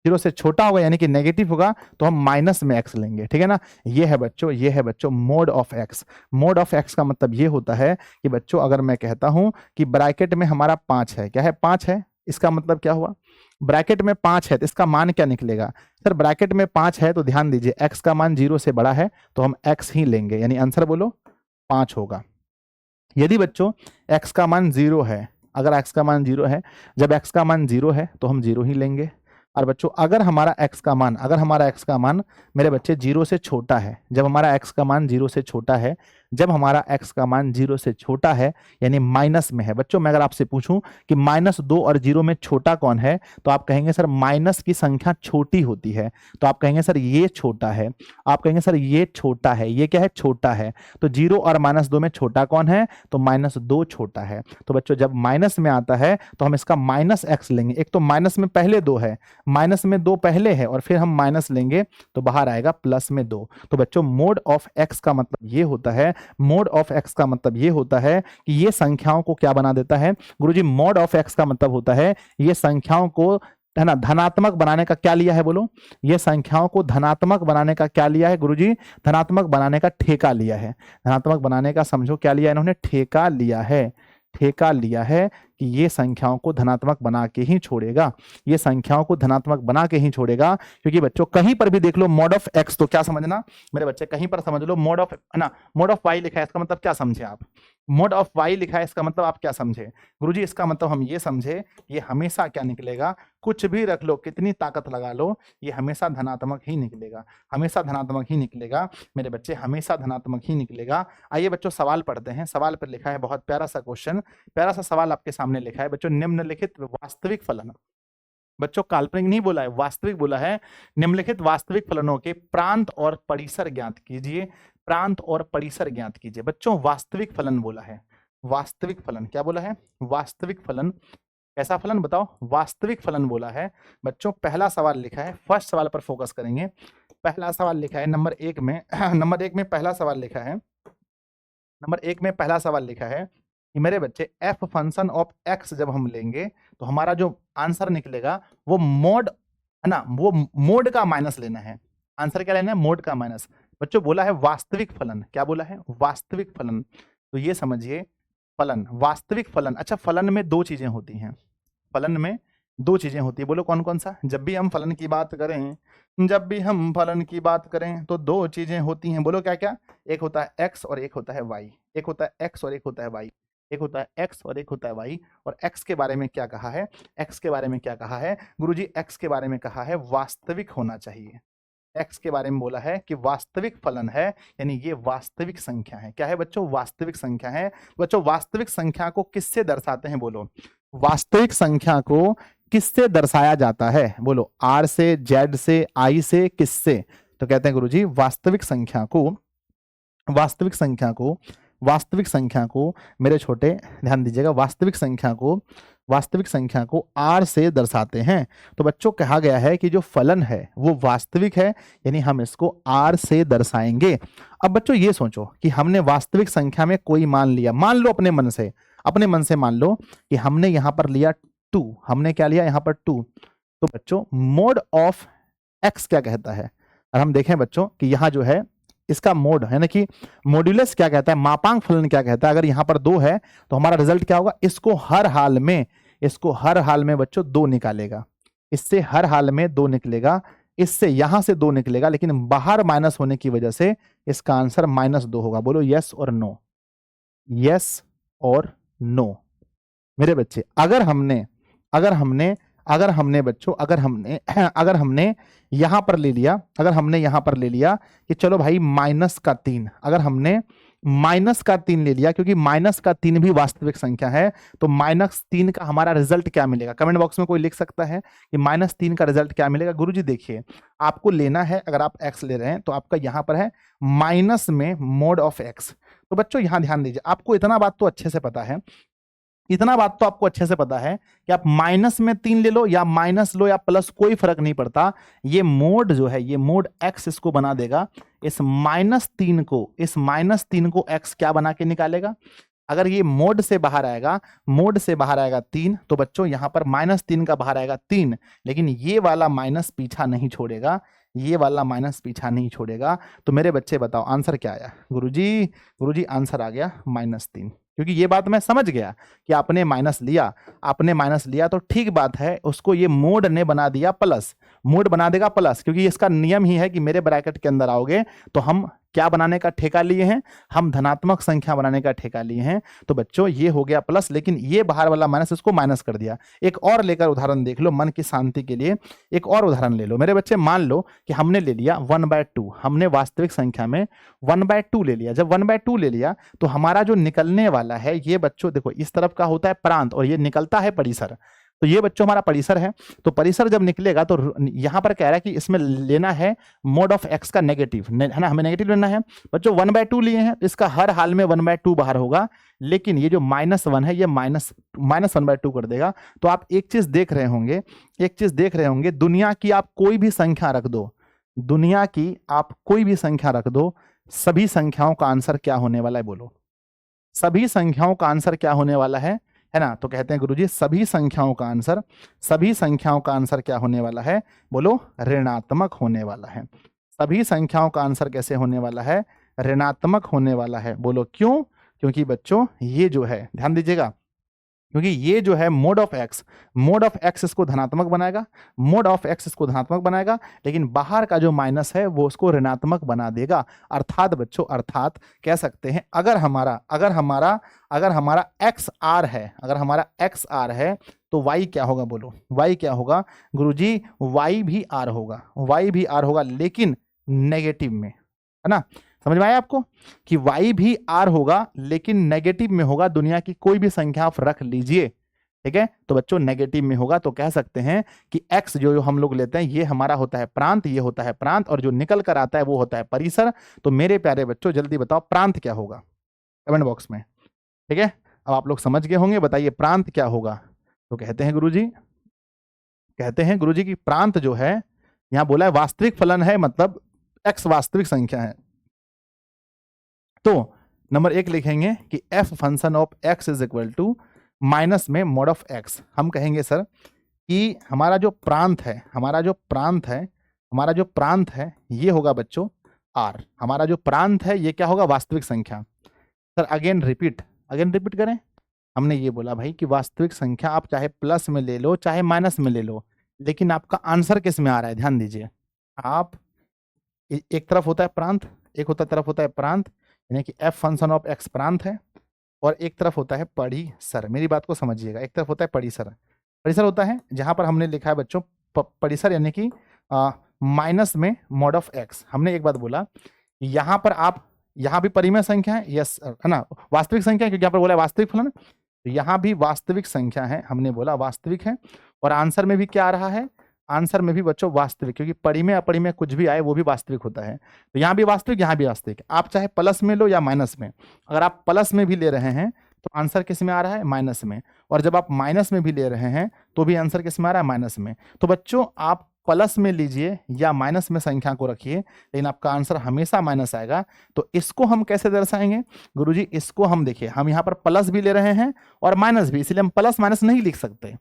0 से छोटा होगा यानी कि नेगेटिव होगा तो हम माइनस में x लेंगे, ठीक है ना। ये है बच्चों mode of x। Mode of x का मतलब ये होता है कि बच्चों अगर मैं कहता हूं कि ब्रैकेट में हमारा 5 है, क्या है, 5 है, इसका मतलब क्या हुआ, ब्रैकेट में 5 है तो इसका मान क्या निकलेगा? सर ब्रैकेट में 5 है तो ध्यान दीजिए x का मान 0 से बड़ा है तो हम x ही लेंगे, यानी आंसर बोलो 5 होगा। यदि बच्चों x का मान 0 है, अगर x का मान 0 है, जब x का मान 0 है तो हम 0 ही लेंगे। और बच्चों अगर हमारा x का मान मेरे बच्चे 0 से छोटा है, जब हमारा x का मान 0 से छोटा है, जब हमारा x का मान 0 से छोटा है यानी माइनस में है। बच्चों मैं अगर आपसे पूछूं कि -2 और 0 में छोटा कौन है तो आप कहेंगे सर माइनस की संख्या छोटी होती है, तो आप कहेंगे सर ये छोटा है, आप कहेंगे सर ये छोटा है, ये क्या है, छोटा है। तो 0 और -2 में छोटा कौन है, तो -2 छोटा है। तो बच्चों जब माइनस में आता है तो हम इसका -x लेंगे। एक तो माइनस में पहले 2 है, माइनस में 2 पहले है और फिर हम माइनस लेंगे तो बाहर आएगा +2। तो बच्चों मोड ऑफ x का मतलब ये होता है, मोड ऑफ x का मतलब ये होता है कि ये संख्याओं को क्या बना देता है गुरुजी, मोड ऑफ x का मतलब होता है ये संख्याओं को, है ना, धनात्मक बनाने का क्या लिया है, बोलो, ये संख्याओं को धनात्मक बनाने का क्या लिया है गुरुजी, धनात्मक बनाने का ठेका लिया है। धनात्मक बनाने का समझो क्या लिया इन्होंने, ठेका लिया है, ठेका लिया है कि ये संख्याओं को धनात्मक बना के ही छोड़ेगा, ये संख्याओं को धनात्मक बना के ही छोड़ेगा। क्योंकि बच्चों कहीं पर भी देख लो मोड ऑफ x तो क्या समझना मेरे बच्चे, कहीं पर समझ लो मोड ऑफ, है ना, मोड ऑफ y लिखा है, इसका मतलब क्या समझे आप, मोड ऑफ वाई लिखा है, इसका मतलब आप क्या समझे गुरुजी? इसका मतलब हम ये समझे ये हमेशा क्या निकलेगा, कुछ भी रख लो, कितनी ताकत लगा लो, ये हमेशा धनात्मक ही निकलेगा, हमेशा धनात्मक ही निकलेगा मेरे बच्चे, हमेशा धनात्मक ही निकलेगा। आइए बच्चों सवाल पढ़ते हैं। सवाल पर लिखा है बहुत प्यारा सा क्वेश्चन, प्यारा सा सवाल आपके सामने लिखा है बच्चों, निम्नलिखित वास्तविक फलन, बच्चों काल्पनिक नहीं बोला है, वास्तविक बोला है, निम्नलिखित वास्तविक फलनों के प्रांत और परिसर ज्ञात कीजिए, प्रांत और परिसर ज्ञात कीजिए। बच्चों वास्तविक फलन बोला है, वास्तविक फलन क्या बोला है, वास्तविक फलन, कैसा फलन बताओ, वास्तविक फलन बोला है। बच्चों पहला सवाल लिखा है, फर्स्ट सवाल पर फोकस करेंगे। पहला सवाल लिखा है नंबर 1 में नंबर 1 में पहला सवाल लिखा है, नंबर 1 में पहला सवाल लिखा है कि मेरे बच्चे एफ फंक्शन ऑफ एक्स जब हम लेंगे तो हमारा जो आंसर निकलेगा वो मोड है ना, वो मोड का माइनस लेना है। आंसर क्या लेना है, मोड का माइनस। बच्चों बोला है वास्तविक फलन, क्या बोला है, वास्तविक फलन। तो ये समझिए फलन, वास्तविक फलन। अच्छा फलन में दो चीजें होती हैं, फलन में दो चीजें होती है, बोलो कौन कौन सा? जब भी हम फलन की बात करें, जब भी हम फलन की बात करें तो दो चीजें होती हैं, बोलो क्या क्या? एक होता है एक्स और एक होता है वाई, एक होता है एक्स और एक होता है वाई, एक होता है एक्स और एक होता है वाई। और एक्स के बारे में क्या कहा है, एक्स के बारे में क्या कहा है गुरुजी? एक्स के बारे में कहा है वास्तविक होना चाहिए। एक्स के बारे में बोला है कि वास्तविक फलन है, यानी ये वास्तविक संख्या है। क्या है बच्चों? वास्तविक संख्या है। बच्चों वास्तविक संख्या को किससे दर्शाते हैं, बोलो? वास्तविक संख्या को किससे दर्शाया जाता है, बोलो? आर से, जेड से, आई से, किससे? तो कहते हैं गुरुजी वास्तविक संख्या को, वास्तविक संख्या को, वास्तविक संख्या को मेरे छोटे ध्यान दीजिएगा, वास्तविक संख्या को, वास्तविक संख्या को आर से दर्शाते हैं। तो बच्चों कहा गया है कि जो फलन है वो वास्तविक है, यानी हम इसको आर से दर्शाएंगे। अब बच्चों ये सोचो कि हमने वास्तविक संख्या में कोई मान लिया, मान लो अपने मन से, अपने मन से मान लो कि हमने यहां पर लिया 2, हमने क्या लिया यहां पर 2। तो बच्चों मोड ऑफ एक्स क्या कहता है? और हम देखें बच्चों कि यहां जो है इसका मोड है ना कि मॉड्यूलस क्या कहता है, मापांक फलन क्या कहता है? अगर यहां पर 2 है तो हमारा रिजल्ट क्या होगा? इसको हर हाल में, इसको हर हाल में बच्चों 2 निकालेगा, इससे हर हाल में 2 निकलेगा, इससे यहां से 2 निकलेगा, लेकिन बाहर माइनस होने की वजह से इसका आंसर -2 होगा। बोलो यस और नो, यस और नो मेरे बच्चे। अगर हमने अगर हमने अगर हमने बच्चों अगर हमने अगर हमने यहां पर ले लिया, अगर हमने यहां पर ले लिया कि चलो भाई -3, अगर हमने -3 ले लिया, क्योंकि -3 भी वास्तविक संख्या है, तो -3 का हमारा रिजल्ट क्या मिलेगा? कमेंट बॉक्स में कोई लिख सकता है कि -3 का रिजल्ट क्या मिलेगा? गुरुजी देखिए आपको लेना है, अगर आप x ले रहे हैं तो आपका यहां पर है माइनस में मोड ऑफ x। तो बच्चों यहां ध्यान दीजिए, आपको इतना बात तो अच्छे से पता है, इतना बात तो आपको अच्छे से पता है कि आप माइनस में 3 ले लो या माइनस लो या प्लस, कोई फर्क नहीं पड़ता। ये मोड जो है, ये मोड x इसको बना देगा, इस -3 को, इस -3 को x क्या बना के निकालेगा? अगर ये मोड से बाहर आएगा, मोड से बाहर आएगा 3, तो बच्चों यहां पर -3 का बाहर आएगा 3, लेकिन ये वाला माइनस पीछा नहीं छोड़ेगा, ये वाला माइनस पीछा नहीं छोड़ेगा। तो मेरे बच्चे बताओ आंसर क्या आया? गुरुजी, गुरुजी आंसर आ गया -3, क्योंकि ये बात मैं समझ गया कि आपने माइनस लिया, आपने माइनस लिया तो ठीक बात है, उसको ये मोड ने बना दिया प्लस, मोड बना देगा प्लस, क्योंकि इसका नियम ही है कि मेरे ब्रैकेट के अंदर आओगे तो हम क्या बनाने का ठेका लिए हैं? हम धनात्मक संख्या बनाने का ठेका लिए हैं। तो बच्चों ये हो गया प्लस, लेकिन ये बाहर वाला माइनस इसको माइनस कर दिया। एक और लेकर उदाहरण देख लो मन की शांति के लिए, एक और उदाहरण ले लो मेरे बच्चे। मान लो कि हमने ले लिया 1/2, हमने वास्तविक संख्या में 1/2 ले लिया। जब 1/2 ले लिया तो हमारा जो निकलने वाला है ये बच्चों देखो इस तरफ का होता है प्रांत और ये निकलता है परिसर। तो ये बच्चों हमारा परिसर है। तो परिसर जब निकलेगा तो यहां पर कह रहा है कि इसमें लेना है मोड ऑफ एक्स का नेगेटिव, है ना, हमें नेगेटिव लेना है। बच्चों 1/2 लिए हैं तो इसका हर हाल में 1/2 बाहर होगा, लेकिन ये जो -1 है ये -1/2 कर देगा। तो आप एक चीज देख रहे होंगे, एक चीज देख रहे होंगे, दुनिया की आप कोई भी संख्या रख दो, दुनिया की आप कोई भी संख्या रख दो, सभी संख्याओं का आंसर क्या होने वाला है? बोलो सभी संख्याओं का आंसर क्या होने वाला है ना? तो कहते हैं गुरुजी सभी संख्याओं का आंसर, सभी संख्याओं का आंसर क्या होने वाला है? बोलो ऋणात्मक होने वाला है। सभी संख्याओं का आंसर कैसे होने वाला है? ऋणात्मक होने वाला है। बोलो क्यों? क्योंकि बच्चों ये जो है ध्यान दीजिएगा, क्योंकि ये जो है मोड ऑफ एक्स इसको धनात्मक बनाएगा, मोड ऑफ एक्स इसको धनात्मक बनाएगा, लेकिन बाहर का जो माइनस है वो उसको ऋणात्मक बना देगा। अर्थात बच्चों, अर्थात कह सकते हैं अगर हमारा एक्स आर है, अगर हमारा एक्स आर है तो y क्या होगा? बोलो y क्या होगा? गुरुजी y भी r होगा, y भी r होगा, लेकिन नेगेटिव में, है ना? समझ में आया आपको कि y भी r होगा लेकिन नेगेटिव में होगा। दुनिया की कोई भी संख्या आप रख लीजिए, ठीक है, तो बच्चों नेगेटिव में होगा। तो कह सकते हैं कि x जो हम लोग लेते हैं ये हमारा होता है प्रांत, ये होता है प्रांत, और जो निकल कर आता है वो होता है परिसर। तो मेरे प्यारे बच्चों जल्दी बताओ प्रांत क्या होगा कमेंट बॉक्स में, ठीक है? अब आप लोग समझ गए होंगे, बताइए प्रांत क्या होगा। तो कहते हैं गुरुजी कि प्रांत जो है, यहां बोला है वास्तविक फलन है, मतलब x वास्तविक संख्या है। तो नंबर 1 लिखेंगे कि f function of x is equal to minus में मोड ऑफ x। हम कहेंगे सर कि हमारा जो प्रांत है ये होगा बच्चों r। हमारा जो प्रांत है ये क्या होगा? वास्तविक संख्या। सर अगेन रिपीट करें। हमने ये बोला भाई कि वास्तविक संख्या आप चाहे प्लस में ले लो चाहे माइनस में ले लो, लेकिन आपका आंसर किस में आ रहा है? ध्यान दीजिए, आप एक तरफ होता है प्रांत, तरफ होता है प्रांत, यानी कि f फंक्शन ऑफ x प्रांत है, और एक तरफ होता है परिसर। मेरी बात को समझिएगा, एक तरफ होता है परिसर होता है जहां पर हमने लिखा है बच्चों परिसर, यानी कि माइनस में मोड ऑफ x। हमने एक बात बोला, यहाँ पर आप, यहाँ भी परिमेय संख्या है, यस है ना, वास्तविक संख्या, क्योंकि यहाँ पर बोला है वास्तविक फलन, तो यहाँ भी वास्तविक संख्या है, हमने बोला वास्तविक है। और आंसर में भी क्या आ रहा है? आंसर में भी बच्चों वास्तविक, क्योंकि परिमेय अपरिमेय कुछ भी आए वो भी वास्तविक होता है। तो यहाँ भी वास्तविक, यहाँ भी वास्तविक। आप चाहे प्लस में लो या माइनस में, अगर आप प्लस में भी ले रहे हैं तो आंसर किस में आ रहा है? माइनस में। और जब आप माइनस में भी ले रहे हैं तो भी आंसर किस में आ रहा है? माइनस में। तो बच्चों आप प्लस में लीजिए या माइनस में संख्या को रखिए, लेकिन आपका आंसर हमेशा माइनस आएगा। तो इसको हम कैसे दर्शाएंगे गुरुजी? इसको हम देखिए, हम यहाँ पर प्लस भी ले रहे हैं और माइनस भी, इसलिए हम प्लस माइनस नहीं लिख सकते।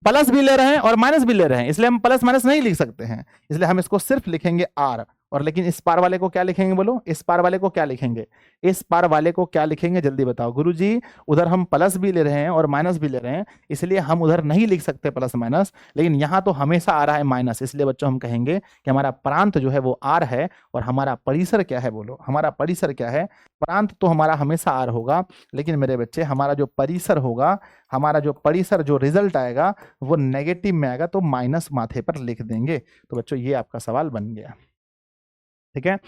प्लस भी ले रहे हैं और माइनस भी ले रहे हैं, इसलिए हम प्लस माइनस नहीं लिख सकते हैं, इसलिए हम इसको सिर्फ लिखेंगे आर। और लेकिन इस पार वाले को क्या लिखेंगे? बोलो, इस पार वाले को क्या लिखेंगे? इस पार वाले को क्या लिखेंगे? जल्दी बताओ गुरुजी। उधर हम प्लस भी ले रहे हैं और माइनस भी ले रहे हैं, इसलिए हम उधर नहीं लिख सकते प्लस माइनस, लेकिन यहाँ तो हमेशा आ रहा है माइनस, इसलिए बच्चों हम कहेंगे कि हमारा प्रांत जो है वो आर है। और हमारा परिसर क्या है? बोलो, हमारा परिसर क्या है? प्रांत तो हमारा हमेशा आर होगा, लेकिन मेरे बच्चे हमारा जो परिसर होगा, हमारा जो परिसर जो रिजल्ट आएगा वो नेगेटिव में आएगा, तो माइनस माथे पर लिख देंगे। तो बच्चों ये आपका सवाल बन गया, ठीक है।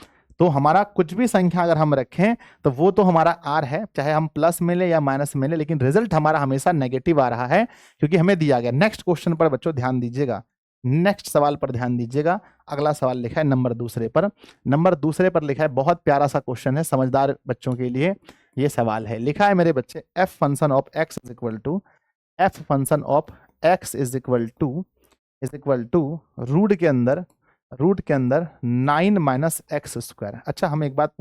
तो हमारा कुछ भी संख्या अगर हम रखें तो वो तो हमारा आर है, चाहे हम प्लस में ले या माइनस में ले, लेकिन रिजल्ट हमारा हमेशा नेगेटिव आ रहा है क्योंकि हमें दिया गया। नेक्स्ट क्वेश्चन पर बच्चों ध्यान दीजिएगा, नेक्स्ट सवाल पर ध्यान दीजिएगा। अगला सवाल लिखा है नंबर दूसरे पर लिखा है, बहुत प्यारा सा क्वेश्चन है, समझदार बच्चों के लिए ये सवाल है। लिखा है मेरे बच्चे, F function of X is equal to, F function of X is equal to root के अंदर 9 माइनस एक्स स्क्वायर। अच्छा हम एक बात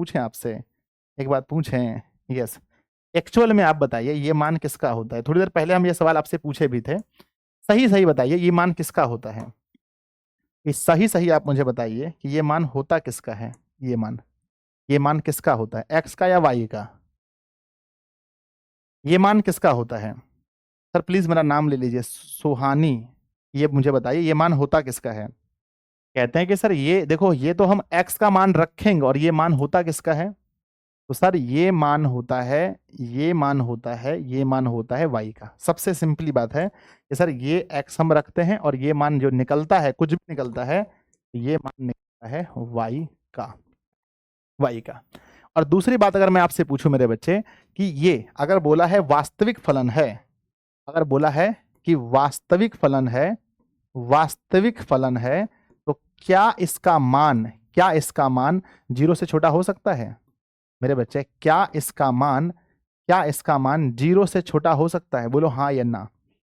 पूछें, यस, एक्चुअल में आप बताइए ये मान किसका होता है? थोड़ी देर पहले हम ये सवाल आपसे पूछे भी थे, सही बताइए ये मान किसका होता है? ये सही आप मुझे बताइए कि ये मान होता किसका है? ये मान किसका होता है? एक्स का या वाई का? ये मान किसका होता है? सर प्लीज मेरा नाम ले लीजिए, सुहानी, ये मुझे बताइए ये मान होता किसका है? कहते हैं कि सर ये देखो, ये तो हम x का मान रखेंगे और ये मान होता किसका है? तो सर ये मान होता है y का। सबसे सिंपली बात है कि सर ये x हम रखते हैं और ये मान जो निकलता है, कुछ भी निकलता है, ये मान निकलता है y का। और दूसरी बात अगर मैं आपसे पूछूं मेरे बच्चे कि ये अगर बोला है वास्तविक फलन है, अगर बोला है कि वास्तविक फलन है, तो क्या इसका मान 0 से छोटा हो सकता है? मेरे बच्चे क्या इसका मान 0 से छोटा हो सकता है? बोलो हाँ या ना,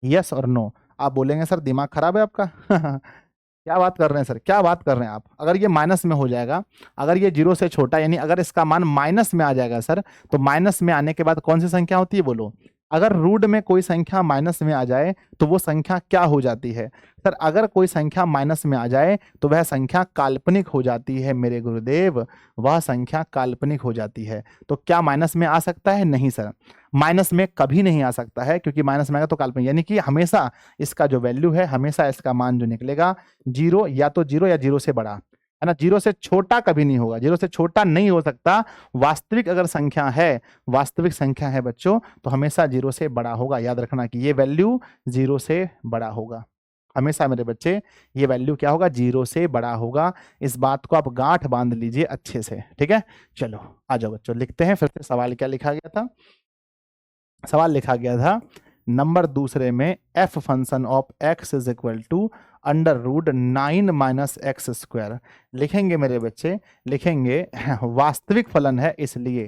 यस और नो। आप बोलेंगे सर दिमाग खराब है आपका क्या बात कर रहे हैं सर, क्या बात कर रहे हैं आप? अगर ये माइनस में हो जाएगा, अगर ये 0 से छोटा, यानी अगर इसका मान माइनस में आ जाएगा सर, तो माइनस में आने के बाद कौन सी संख्या होती है? बोलो, अगर रूट में कोई संख्या माइनस में आ जाए तो वो संख्या क्या हो जाती है? सर अगर कोई संख्या माइनस में आ जाए तो वह संख्या काल्पनिक हो जाती है मेरे गुरुदेव, वह संख्या काल्पनिक हो जाती है। तो क्या माइनस में आ सकता है? नहीं सर, माइनस में कभी नहीं आ सकता है, क्योंकि माइनस में आएगा तो काल्पनिक, यानी कि हमेशा इसका जो वैल्यू है, हमेशा इसका मान जो निकलेगा जीरो, या तो जीरो या जीरो से बड़ा, है ना। जीरो से छोटा कभी नहीं होगा, जीरो से छोटा नहीं हो सकता। वास्तविक अगर संख्या है, वास्तविक संख्या है बच्चों, तो हमेशा जीरो से बड़ा होगा। याद रखना कि ये वैल्यू जीरो से बड़ा होगा, हमेशा मेरे बच्चे ये वैल्यू क्या होगा? जीरो से बड़ा होगा। इस बात को आप गांठ बांध लीजिए अच्छे से, ठीक है। चलो आ जाओ बच्चों, लिखते हैं फिर से। सवाल क्या लिखा गया था? सवाल लिखा गया था नंबर दूसरे में f function of x is equal to under root 9 minus X square. लिखेंगे मेरे बच्चे, लिखेंगे वास्तविक फलन है इसलिए,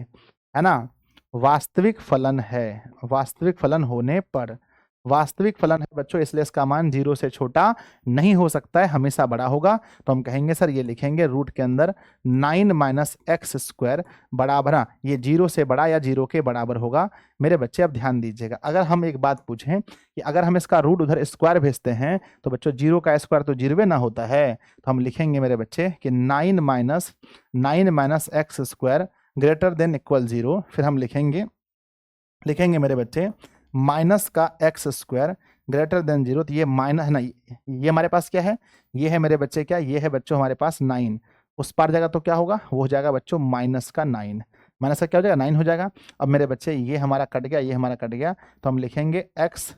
है ना, वास्तविक फलन है, वास्तविक फलन होने पर, वास्तविक फलन है बच्चों इसलिए इसका मान जीरो से छोटा नहीं हो सकता है, हमेशा बड़ा होगा। तो हम कहेंगे सर, ये लिखेंगे रूट के अंदर 9 माइनस एक्स स्क्वायर बराबर, ये जीरो से बड़ा या जीरो के बराबर होगा। मेरे बच्चे अब ध्यान दीजिएगा, अगर हम एक बात पूछें कि अगर हम इसका रूट उधर स्क्वायर भेजते हैं तो बच्चों जीरो का स्क्वायर तो जीरो ना होता है। तो हम लिखेंगे मेरे बच्चे कि 9 minus X square greater than equal zero. फिर हम लिखेंगे मेरे बच्चे माइनस का x square greater than zero. तो ये माइनस है ना, ये हमारे पास क्या है? ये है मेरे बच्चे क्या? ये है बच्चों हमारे पास 9। उस पार जाएगा तो क्या होगा? वो हो जाएगा बच्चों माइनस का 9। माइनस का क्या हो जाएगा? 9 हो जाएगा। अब मेरे बच्चे ये हमारा कट गया, ये हमारा कट गया, तो हम लिखेंगे x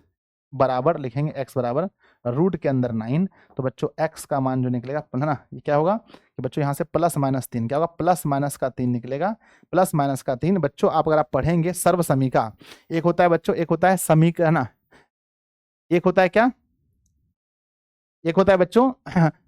बराबर, लिखेंगे x बराबर रूट के अंदर 9। तो बच्चों x का मान जो निकलेगा, है ना, ये क्या होगा कि बच्चों यहाँ से प्लस माइनस 3 क्या होगा? प्लस माइनस का 3 निकलेगा, प्लस माइनस का 3। बच्चों आप अगर आप पढ़ेंगे सर्व समीका, एक होता है बच्चों, एक होता है समीकरण, है ना, एक होता है क्या? एक होता है बच्चों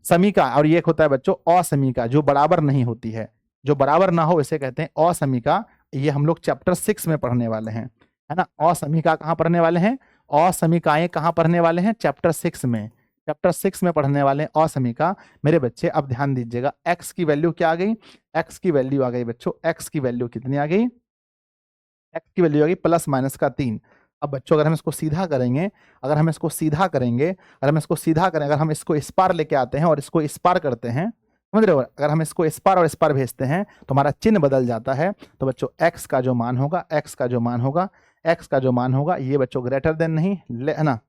समीका, और ये एक होता है बच्चों असमीका, जो बराबर नहीं होती है, जो बराबर ना हो इसे कहते हैं असमीका। ये हम लोग चैप्टर 6 में पढ़ने वाले हैं, है ना। असमीका कहाँ पढ़ने वाले हैं? असमीकाएं कहाँ पढ़ने वाले हैं? चैप्टर 6 में, चैप्टर 6 में पढ़ने वाले हैं असमीका। मेरे बच्चे अब ध्यान दीजिएगा, x की वैल्यू क्या आ गई? x की वैल्यू आ गई बच्चों, x की वैल्यू कितनी आ गई? x की वैल्यू आ गई प्लस माइनस का 3। अब बच्चों अगर हम इसको सीधा करेंगे, अगर हम इसको सीधा करेंगे, अगर हम इसको सीधा करें, अगर हम इसको इस पार लेके आते हैं और इसको इस पार करते हैं, समझ रहे हो, अगर हम इसको इस पार और इस पार भेजते हैं तो हमारा चिन्ह बदल जाता है। तो बच्चों x का जो मान होगा, x का जो मान होगा, x का जो मान होगा, ये बच्चों ग्रेटर देन नहीं, है ना,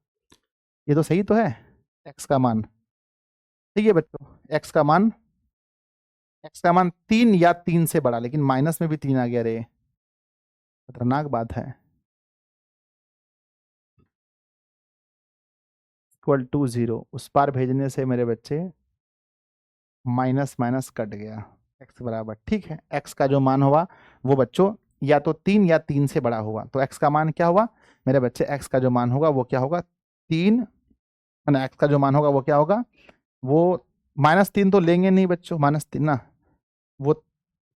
ये तो सही तो है, x का मान, ठीक है बच्चों, x का मान, x का मान 3 या 3 से बड़ा, लेकिन माइनस में भी 3 आ गया रे, खतरनाक बात है। इक्वल टू 0, उस पार भेजने से मेरे बच्चे माइनस माइनस कट गया, x बराबर, ठीक है, x का जो मान होगा वो बच्चों या तो 3 या 3 से बड़ा होगा। तो x का मान क्या होगा मेरे बच्चे? x का जो मान होगा वो क्या होगा? 3, है ना, x का जो मान होगा वो क्या होगा? वो -3 तो लेंगे नहीं बच्चों, -3 ना, वो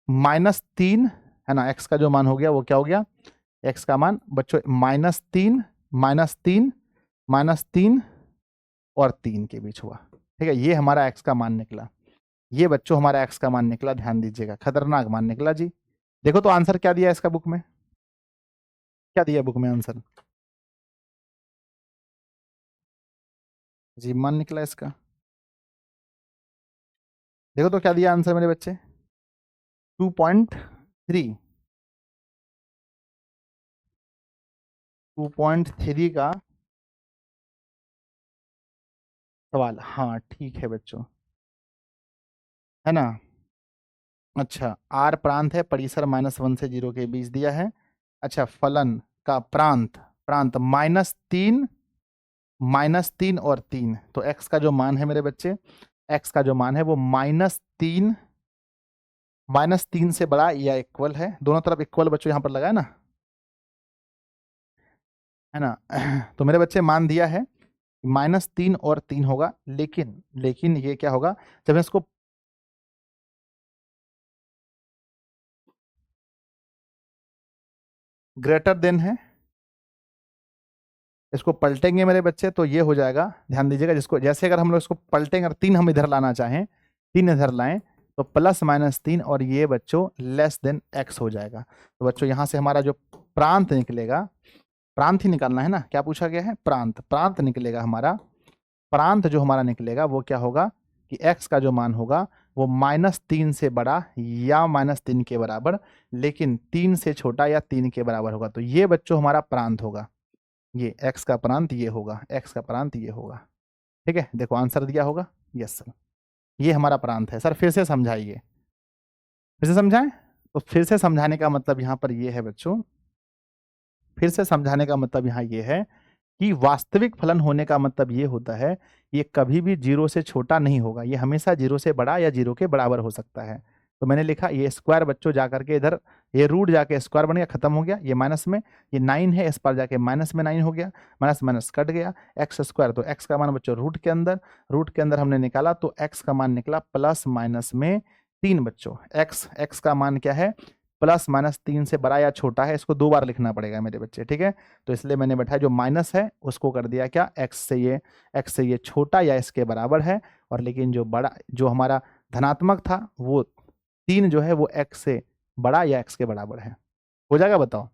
-3, है ना। x का जो मान हो गया वो क्या हो गया? x का मान बच्चों -3, -3, -3 और 3 के बीच हुआ, ठीक है। ये हमारा x का मान निकला, ये बच्चों हमारा x का मान निकला, ध्यान दीजिएगा, खतरनाक मान निकला जी। देखो तो आंसर क्या दिया इसका बुक में, क्या दिया बुक में आंसर? जी मान निकला इसका, देखो तो क्या दिया आंसर मेरे बच्चे? 2.3, 2.3 का सवाल, हाँ ठीक है बच्चों, है ना। अच्छा, आर प्रांत है, परिसर -1 से 0 के बीच दिया है। अच्छा, फलन का प्रांत, प्रांत -3, -3 और 3। तो x का जो मान है मेरे बच्चे, x का जो मान है वो -3, -3 से बड़ा या इक्वल है, दोनों तरफ इक्वल बच्चों यहाँ पर लगा है ना, है ना। तो मेरे बच्चे मान दिया है -3 और 3 होगा, लेकिन लेकिन ये क्या होगा जब इसको ग्रेटर देन है, इसको पलटेंगे मेरे बच्चे तो ये हो जाएगा, ध्यान दीजिएगा, जिसको जैसे अगर हम लोग इसको पलटेंगे, अगर 3 हम इधर लाना चाहें, 3 इधर लाएं तो +-3 और ये बच्चों लेस देन x हो जाएगा। तो बच्चों यहाँ से हमारा जो प्रांत निकलेगा, प्रांत ही निकालना है ना, क्या पूछा गया है, प्रांत। प्रांत निकलेगा हमारा, प्रांत जो हमारा निकलेगा वो क्या होगा कि x का जो मान होगा वो -3 से बड़ा या -3 के बराबर, लेकिन 3 से छोटा या 3 के बराबर होगा। तो ये बच्चों हमारा प्रांत होगा, ये x का प्रांत ये होगा, x का प्रांत ये होगा। ठीक है, देखो आंसर दिया होगा, यस सर, ये हमारा प्रांत है। सर फिर से समझाइए, फिर से समझाएं। तो फिर से समझाने का मतलब यहाँ पर ये है बच्चों, फिर से समझाने का मतलब यहाँ ये है कि वास्तविक फलन होने का मतलब ये होता है, ये कभी भी 0 से छोटा नहीं होगा, ये हमेशा 0 से बड़ा या 0 के बराबर हो सकता है। तो मैंने लिखा ये स्क्वायर बच्चों जाकर के इधर, ये रूट जाके स्क्वायर बन गया, खत्म हो गया, ये माइनस में, ये 9 है, इस पर जाके माइनस में 9 हो गया, माइनस माइनस कट गया, एक्स स्क्वायर, तो एक्स का मान बच्चों रूट के अंदर, रूट के अंदर हमने निकाला तो एक्स का मान निकला प्लस माइनस में 3 बच्चों। एक्स का मान क्या है, प्लस माइनस 3 से बड़ा या छोटा है, इसको 2 बार लिखना पड़ेगा मेरे बच्चे, ठीक है। तो इसलिए मैंने बैठा जो माइनस है उसको कर दिया क्या, एक्स से ये छोटा या इसके बराबर है, और लेकिन जो बड़ा, जो हमारा धनात्मक था वो 3 जो है वो एक्स से बड़ा या एक्स के बराबर है। हो जाएगा, बताओ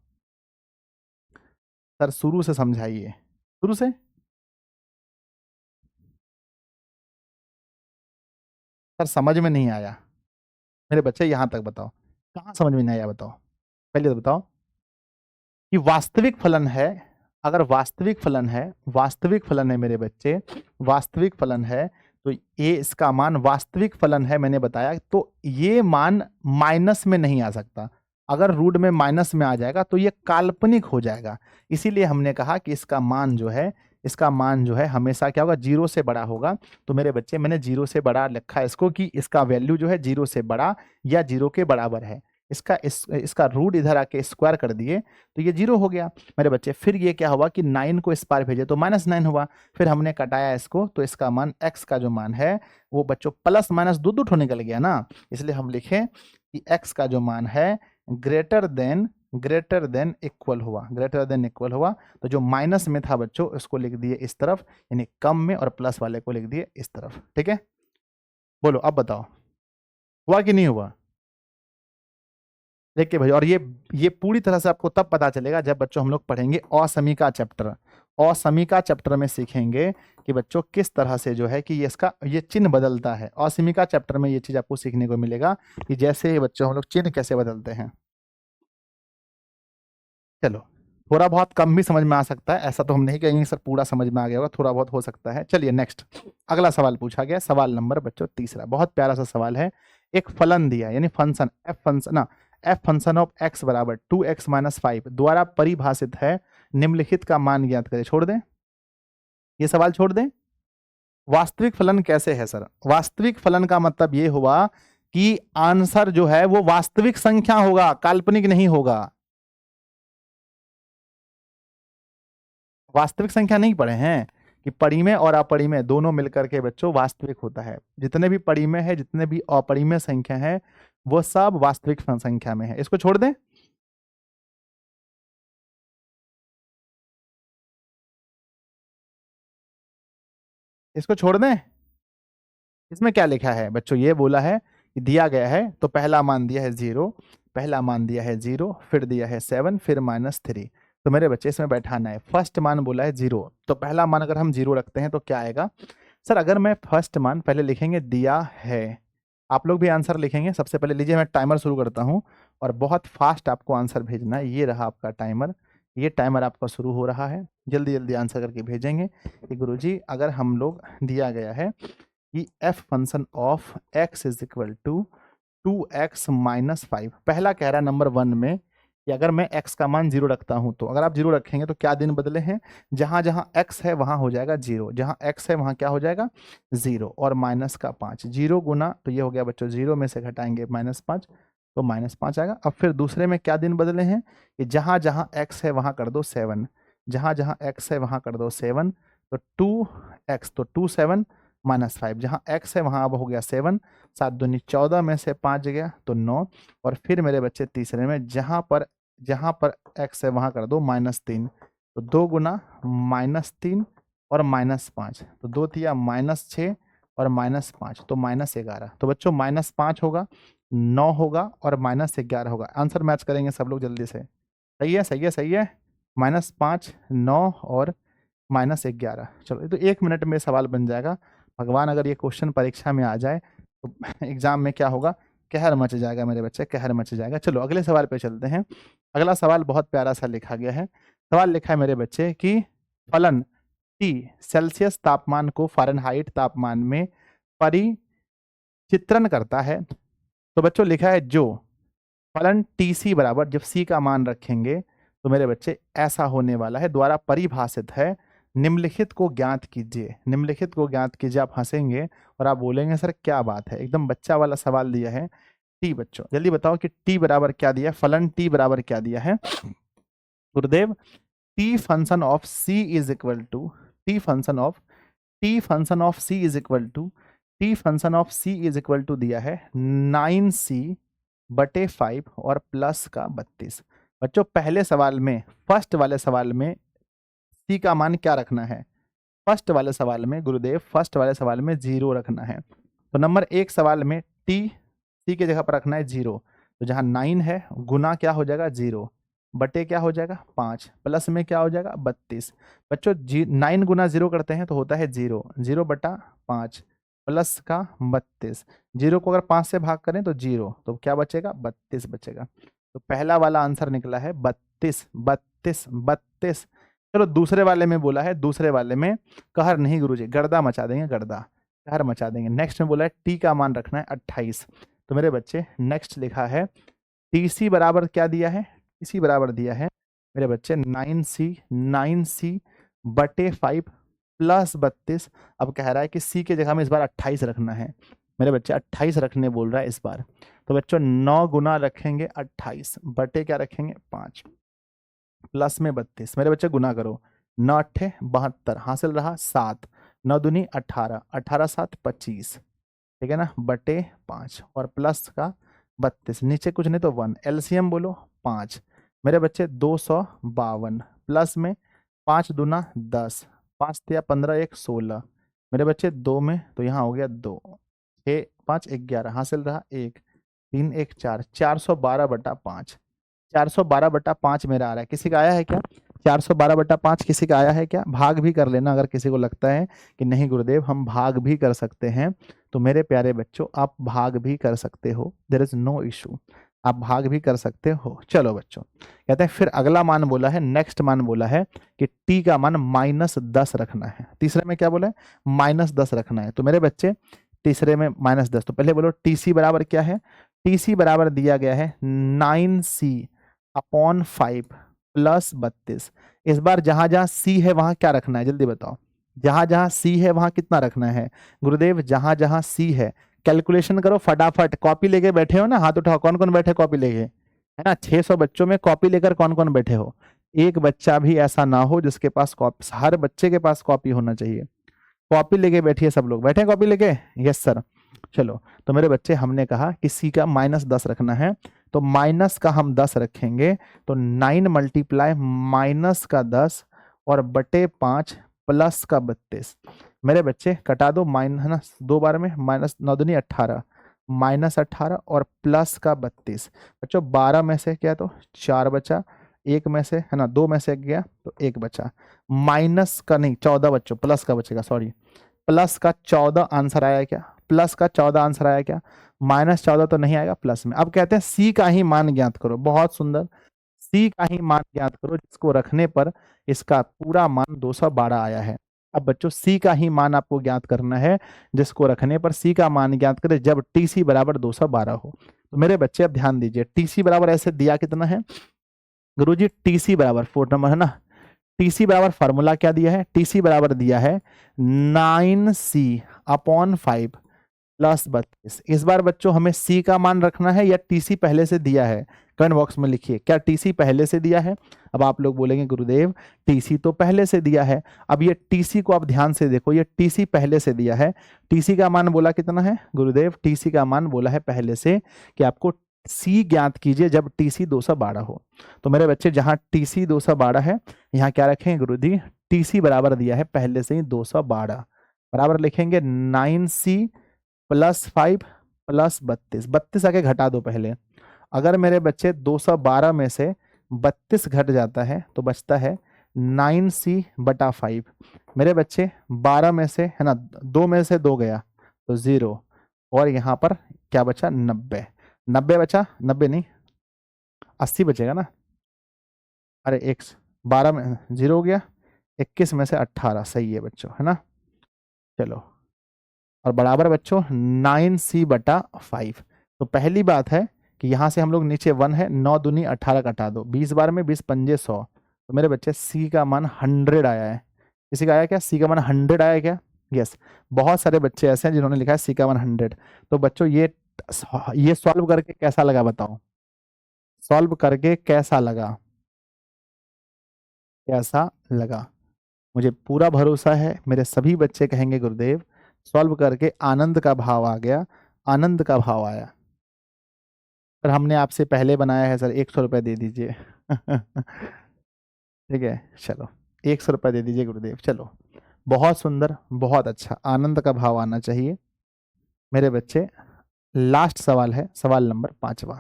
सर, शुरू से समझाइए, शुरू से। सर समझ में नहीं आया मेरे बच्चे, यहां तक बताओ, कहाँ समझ में नहीं आया बताओ, पहले तो बताओ कि वास्तविक फलन है, अगर वास्तविक फलन है, वास्तविक फलन है मेरे बच्चे, वास्तविक फलन है, तो ये इसका मान वास्तविक फलन है मैंने बताया, तो ये मान माइनस में नहीं आ सकता। अगर रूट में माइनस में आ जाएगा तो ये काल्पनिक हो जाएगा। इसीलिए हमने कहा कि इसका मान जो है, इसका मान जो है हमेशा क्या होगा, 0 से बड़ा होगा। तो मेरे बच्चे मैंने 0 से बड़ा लिखा है इसको, कि इसका वैल्यू जो है 0 से बड़ा या 0 के बराबर है। इसका रूट इधर आके स्क्वायर कर दिए तो ये 0 हो गया मेरे बच्चे। फिर ये क्या हुआ कि 9 को इस पार भेजे तो -9 हुआ, फिर हमने कटाया इसको तो इसका मान x का जो मान है वो बच्चों प्लस माइनस दो ठो निकल गया ना, इसलिए हम लिखे कि x का जो मान है ग्रेटर देन इक्वल हुआ, ग्रेटर देन इक्वल हुआ। तो जो माइनस में था बच्चों उसको लिख दिए इस तरफ, यानी कम में, और प्लस वाले को लिख दिए इस तरफ। ठीक है, बोलो अब बताओ, हुआ कि नहीं हुआ। देखिए भाई, और ये पूरी तरह से आपको तब पता चलेगा जब बच्चों हम लोग पढ़ेंगे असमीका चैप्टर। असमीका चैप्टर में सीखेंगे कि बच्चों किस तरह से जो है कि ये इसका ये चिन्ह बदलता है। असमीका चैप्टर में ये चीज आपको सीखने को मिलेगा कि जैसे बच्चों हम लोग चिन्ह कैसे बदलते हैं। चलो, थोड़ा बहुत कम भी समझ में आ सकता है, ऐसा तो हम नहीं कहेंगे सर पूरा समझ में आ गया होगा, थोड़ा बहुत हो सकता है। चलिए नेक्स्ट, अगला सवाल पूछा गया, सवाल नंबर बच्चों तीसरा, बहुत प्यारा सा सवाल है। एक फलन दिया, यानी function F function of x बराबर 2x - 5 द्वारा परिभाषित है, निम्नलिखित का मान ज्ञात करें। छोड़ दें, ये सवाल छोड़ दें। वास्तविक फलन कैसे है सर, वास्तविक फलन का मतलब ये हुआ कि आंसर जो है वो वास्तविक संख्या होगा, काल्पनिक नहीं होगा। वास्तविक संख्या नहीं पढ़े हैं कि परिमेय और अपरिमेय दोनों मिलकर के बच्चों वास्तविक होता है। जितने भी परिमेय है, जितने भी अपरिमेय संख्या है, वो सब वास्तविक संख्या में है। इसको छोड़ दें, इसको छोड़ दें। इसमें क्या लिखा है बच्चों, ये बोला है कि दिया गया है तो पहला मान दिया है 0, पहला मान दिया है 0, फिर दिया है 7, फिर -3। तो मेरे बच्चे इसमें बैठाना है, फर्स्ट मान बोला है 0, तो पहला मान अगर हम 0 रखते हैं तो क्या आएगा सर। अगर मैं फर्स्ट मान पहले लिखेंगे दिया है, आप लोग भी आंसर लिखेंगे। सबसे पहले लीजिए मैं टाइमर शुरू करता हूँ, और बहुत फास्ट आपको आंसर भेजना है। ये रहा आपका टाइमर, ये टाइमर आपका शुरू हो रहा है, जल्दी जल्दी आंसर करके भेजेंगे कि गुरुजी अगर हम लोग दिया गया है कि f function of x is equal to 2x - 5, पहला कह रहा है नंबर 1 में कि अगर मैं x का मान 0 रखता हूं, तो अगर आप 0 रखेंगे तो क्या दिन बदले हैं, जहां जहां x है वहां हो जाएगा 0, जहां x है वहां क्या हो जाएगा 0, और -5, 0 गुना, तो ये हो गया बच्चों 0 में से घटाएंगे -5, तो -5 आएगा। अब फिर दूसरे में क्या दिन बदले हैं कि जहां जहां x है वहां कर दो 7, जहां जहां x है वहां कर दो 7, तो 2x, तो 2 7 -5, जहाँ x है वहाँ अब हो गया 7, 7 दूनी 14 में से 5 गया तो 9, और फिर मेरे बच्चे तीसरे में जहाँ पर x है वहाँ कर दो -3, तो 2 गुना -3 और -5, तो 2 तिया -6 और -5, तो -11। तो बच्चों -5 होगा, 9 होगा और -11 होगा। आंसर मैच करेंगे सब लोग जल्दी से। सही है, सही है, सही है। -5 9 और -11। चलो ये तो 1 मिनट में सवाल बन जाएगा। भगवान अगर ये क्वेश्चन परीक्षा में आ जाए तो एग्जाम में क्या होगा, कहर मच जाएगा मेरे बच्चे, कहर मच जाएगा। चलो अगले सवाल पे चलते हैं। अगला सवाल बहुत प्यारा सा लिखा गया है। सवाल लिखा है मेरे बच्चे कि फलन टी सेल्सियस तापमान को फ़ारेनहाइट तापमान में परिचित्रण करता है। तो बच्चों लिखा है जो फलन टी सी बराबर, जब सी का मान रखेंगे तो मेरे बच्चे ऐसा होने वाला है, द्वारा परिभाषित है। निम्नलिखित को ज्ञात कीजिए। निम्नलिखित को ज्ञात कीजिए। आप हंसेंगे और आप बोलेंगे सर क्या बात है, एकदम बच्चा वाला सवाल दिया है। टी बच्चों जल्दी बताओ कि टी बराबर क्या दिया है, फलन टी बराबर क्या दिया है गुरुदेव। T function of C is equal to T function of C is equal to दिया है 9c/5 और प्लस का 32। बच्चों पहले सवाल में, फर्स्ट वाले सवाल में सी का मान क्या रखना है, फर्स्ट वाले सवाल में गुरुदेव, फर्स्ट वाले सवाल में 0 रखना है। तो नंबर 1 सवाल में टी सी की जगह पर रखना है 0। तो जहां 9 है गुना क्या हो जाएगा 0 बटे क्या हो जाएगा 5 प्लस में क्या हो जाएगा 32। बच्चों 9 गुना 0 करते हैं तो होता है 0, 0/5 प्लस का 32। 0 को अगर 5 से भाग करें तो 0, तो क्या बचेगा 32 बचेगा। तो पहला वाला आंसर निकला है 32 32 32। चलो दूसरे वाले में बोला है, दूसरे वाले में कहर नहीं गुरुजी, गर्दा मचा देंगे, गर्दा कहर मचा देंगे। नेक्स्ट में बोला है टी का मान रखना है 28। तो मेरे बच्चे नेक्स्ट लिखा है टी सी बराबर क्या दिया है, टी बराबर दिया है मेरे बच्चे 9c/5 प्लस 32। अब कह रहा है कि सी के जगह में इस बार 28 रखना है मेरे बच्चे, 28 रखने बोल रहा है इस बार। तो बच्चों 9 गुना रखेंगे 28 बटे क्या रखेंगे 5 प्लस में 32। मेरे बच्चे गुना करो, 9 8 72 हासिल रहा 7, 9 दूनी 18, 18 7 25, ठीक है ना, बटे 5 और प्लस का 32, नीचे कुछ नहीं तो 1, एलसीएम बोलो 5। मेरे बच्चे 252 प्लस में 5 दूना 10, 5 दिया 15 1 16। मेरे बच्चे 2 में तो यहाँ हो गया 2, 6 5 11 हासिल रहा 1, 3 1 4, 412/5। 412/5 मेरा आ रहा है। किसी का आया है क्या 412/5? किसी का आया है क्या? भाग भी कर लेना अगर किसी को लगता है कि नहीं गुरुदेव हम भाग भी कर सकते हैं, तो मेरे प्यारे बच्चों आप भाग भी कर सकते हो, देयर इज नो इशू, आप भाग भी कर सकते हो। चलो बच्चों कहते हैं फिर अगला मान बोला है, नेक्स्ट मान बोला है कि टी का मान -10 रखना है। तीसरे में क्या बोला है -10 रखना है। तो मेरे बच्चे तीसरे में -10, तो पहले बोलो टीसी बराबर क्या है। टीसी बराबर दिया गया है 9c/5 प्लस 32। इस बार जहां जहां सी है वहां क्या रखना है जल्दी बताओ, जहां जहां सी है वहां कितना रखना है गुरुदेव, जहां जहां सी है कैलकुलेशन करो फटाफट। कॉपी लेके बैठे हो ना, हाथ उठाओ, कौन कौन बैठे कॉपी लेके, है ना। 600 बच्चों में कॉपी लेकर कौन कौन बैठे हो, एक बच्चा भी ऐसा ना हो जिसके पास कॉपी, हर बच्चे के पास कॉपी होना चाहिए। कॉपी लेके बैठिए, सब लोग बैठे कॉपी लेके, यस सर। चलो तो मेरे बच्चे हमने कहा कि सी का -10 रखना है, तो माइनस का हम 10 रखेंगे, तो 9 मल्टीप्लाई माइनस का 10 और बटे 5 प्लस का 32। मेरे बच्चे कटा दो, माइन है ना, 2 बार में -9 दूनी 18, -18 और प्लस का 32। बच्चों 12 में से क्या, तो 4 बचा, 1 में से है ना 2 में से गया तो 1 बचा, माइनस का नहीं 14 बच्चों, प्लस का बचेगा, सॉरी प्लस का 14 आंसर आया क्या, प्लस का 14 आंसर आया क्या, -14 तो नहीं आएगा प्लस में। अब कहते हैं सी का ही मान ज्ञात करो, बहुत सुंदर, सी का ही मान ज्ञात करो जिसको रखने पर इसका पूरा मान 212 आया है। अब बच्चों सी का ही मान आपको ज्ञात करना है जिसको रखने पर सी का मान ज्ञात करें जब टीसी बराबर 212 हो। तो मेरे बच्चे अब ध्यान दीजिए, टीसी बराबर ऐसे दिया कितना है गुरुजी, टीसी बराबर 4 नंबर है ना, टीसी बराबर फार्मूला क्या दिया है, टीसी बराबर दिया है 9c/5 प्लस 32। इस बार बच्चों हमें सी का मान रखना है या टीसी पहले से दिया है, कमेंट बॉक्स में लिखिए, क्या टीसी पहले से दिया है। अब आप लोग बोलेंगे गुरुदेव टीसी तो पहले से दिया है। अब ये टीसी को आप ध्यान से देखो, ये टीसी पहले से दिया है। टीसी का मान बोला कितना है गुरुदेव, टीसी का मान बोला है पहले से कि आपको सी ज्ञात कीजिए जब टीसी 212 हो। तो मेरे बच्चे जहां टीसी 212 है यहाँ क्या रखेंगे गुरुजी, टीसी बराबर दिया है पहले से ही 212, बराबर लिखेंगे 9c/5 प्लस 32। 32 आके घटा दो पहले। अगर मेरे बच्चे 212 में से 32 घट जाता है तो बचता है 9c/5। मेरे बच्चे 12 में से है ना, 2 में से 2 गया तो 0, और यहाँ पर क्या बचा 90। 90 बचा, 90 नहीं 80 बचेगा ना। अरे एक 12 में 0 हो गया, 21 में से 18 सही है बच्चों, है ना। चलो, और बराबर बच्चों 9c/5। तो पहली बात है कि यहाँ से हम लोग नीचे 1 है, 9 दूनी 18 कटा दो, 20 बार में 20 पंजे 100। तो मेरे बच्चे सी का मान 100 आया है। किसी का आया क्या, सी का मान 100 आया क्या? यस। बहुत सारे बच्चे ऐसे हैं जिन्होंने लिखा है सी का मान 100। तो बच्चों ये सॉल्व करके कैसा लगा बताओ, सॉल्व करके कैसा लगा, कैसा लगा? मुझे पूरा भरोसा है मेरे सभी बच्चे कहेंगे गुरुदेव सॉल्व करके आनंद का भाव आ गया, आनंद का भाव आया। पर हमने आपसे पहले बनाया है सर, 100 रुपये दे दीजिए। ठीक है, चलो 100 रुपये दे दीजिए गुरुदेव। चलो, बहुत सुंदर, बहुत अच्छा, आनंद का भाव आना चाहिए मेरे बच्चे। लास्ट सवाल है, सवाल नंबर 5वां।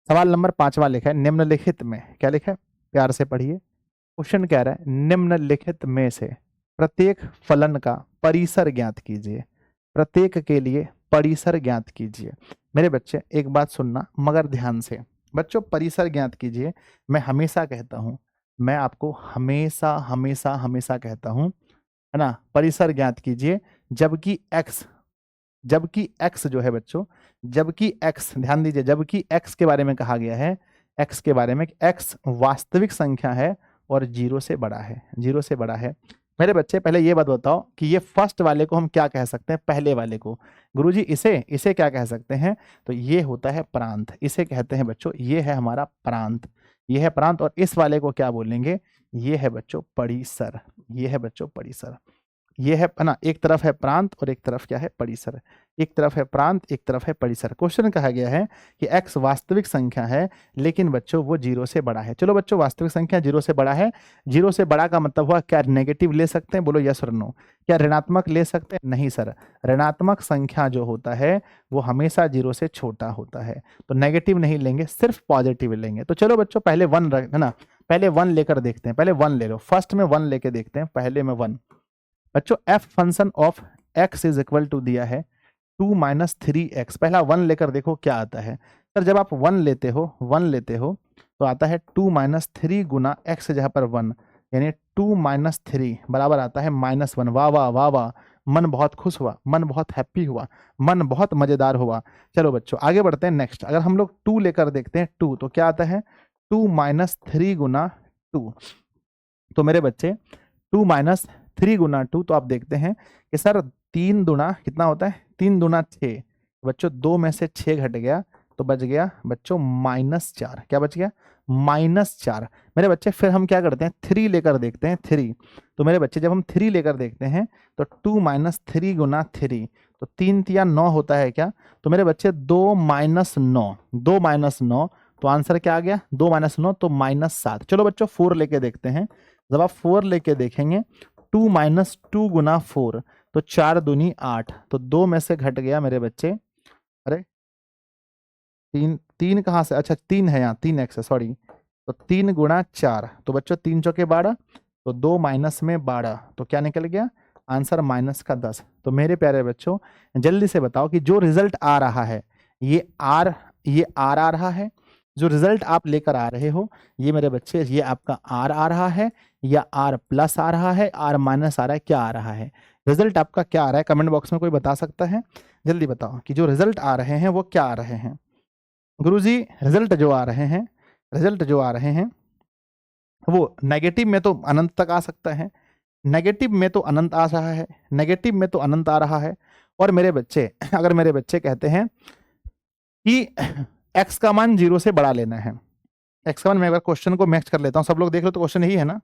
सवाल नंबर 5वां लिखा है निम्नलिखित में, क्या लिखा है प्यार से पढ़िए। क्वेश्चन कह रहा है निम्नलिखित में से प्रत्येक फलन का परिसर ज्ञात कीजिए, प्रत्येक के लिए परिसर ज्ञात कीजिए। मेरे बच्चे एक बात सुनना मगर ध्यान से, बच्चों परिसर ज्ञात कीजिए मैं हमेशा कहता हूं, मैं आपको हमेशा हमेशा हमेशा कहता हूं, है ना, परिसर ज्ञात कीजिए। जबकि x जो है बच्चों, जबकि x, ध्यान दीजिए, जबकि x के बारे में कहा गया है, x के बारे में, x वास्तविक संख्या है और 0 से बड़ा है, 0 से बड़ा है। मेरे बच्चे पहले ये बात बताओ कि ये फर्स्ट वाले को हम क्या कह सकते हैं, पहले वाले को गुरुजी इसे क्या कह सकते हैं? तो ये होता है प्रांत, इसे कहते हैं बच्चों, ये है हमारा प्रांत, ये है प्रांत। और इस वाले को क्या बोलेंगे? ये है बच्चों परिसर, ये है बच्चों परिसर। ये है ना, एक तरफ है प्रांत और एक तरफ क्या है परिसर, एक तरफ है प्रांत एक तरफ है परिसर। क्वेश्चन कहा गया है कि x वास्तविक संख्या है लेकिन बच्चों वो 0 से बड़ा है। चलो बच्चों वास्तविक संख्या 0 से बड़ा है, 0 से बड़ा का मतलब हुआ क्या नेगेटिव ले सकते हैं, बोलो यस और नो। क्या ऋणात्मक ले सकते हैं? नहीं सर, ऋणात्मक संख्या जो होता है वो हमेशा 0 से छोटा होता है, तो नेगेटिव नहीं लेंगे, सिर्फ पॉजिटिव लेंगे। तो चलो बच्चों पहले 1 है ना, पहले 1 लेकर देखते हैं, पहले 1 ले लो, फर्स्ट में 1 लेके देखते हैं, पहले में 1। बच्चों f function of x is equal to दिया है 2 माइनस 3x। पहला 1 लेकर देखो क्या आता है। सर जब आप 1 लेते हो, 1 लेते हो तो आता है 2 माइनस 3 गुना x जहाँ पर 1, यानी 2 माइनस 3 बराबर आता है -1। वाह वाह वाह वाह, मन बहुत खुश हुआ, मन बहुत हैप्पी हुआ, मन बहुत मजेदार हुआ। चलो बच्चों आगे बढ़ते हैं नेक्स्ट। अगर हम लोग 2 लेकर देखते हैं 2 तो क्या आता है 2 माइनस 3 गुना 2। तो मेरे बच्चे 2 माइनस 3 गुना 2, तो आप देखते हैं कि सर 3 दुना कितना होता है, 3 दुना 6। बच्चों 2 में से 6 घट गया तो बच गया बच्चों -4। क्या बच गया? -4। मेरे बच्चे फिर हम क्या करते हैं 3 लेकर देखते हैं 3। तो मेरे बच्चे जब हम 3 लेकर देखते हैं तो 2 माइनस 3 गुना 3, तो 3 तिया 9 होता है क्या? तो मेरे बच्चे 2 माइनस 9, 2 माइनस 9, तो आंसर क्या आ गया 2 माइनस 9 तो -7। चलो बच्चों 4 लेके देखते हैं। जब आप 4 लेके देखेंगे 2 माइनस 2 गुना 4, तो 4 दूनी 8, तो 2 में से घट गया मेरे बच्चे, अरे 3 कहाँ से, अच्छा 3 है यहाँ, 3x है सॉरी, तो 3 गुना 4, तो बच्चों 3 चौके 12, तो 2 माइनस में 12, तो क्या निकल गया आंसर -10। तो मेरे प्यारे बच्चों जल्दी से बताओ कि जो रिजल्ट आ रहा है ये आर आ रहा है, जो रिजल्ट आप लेकर आ रहे हो ये मेरे बच्चे ये आपका आर आ रहा है या आर प्लस आ रहा है, आर माइनस आ रहा है, क्या आ रहा है? रिजल्ट आपका क्या आ रहा है? कमेंट बॉक्स में कोई बता सकता है? जल्दी बताओ कि जो रिजल्ट आ रहे हैं वो क्या आ रहे हैं। गुरुजी रिजल्ट जो आ रहे हैं, रिजल्ट जो आ रहे हैं वो नेगेटिव में तो अनंत तक आ सकता है, नेगेटिव में तो अनंत आ रहा है, नेगेटिव में तो अनंत आ रहा है। और मेरे बच्चे अगर मेरे बच्चे कहते हैं कि x का मान 0 से बड़ा लेना है, x का मान, मैं एक बार क्वेश्चन को मैच कर लेता हूँ, सब लोग देख लो तो क्वेश्चन यही है ना,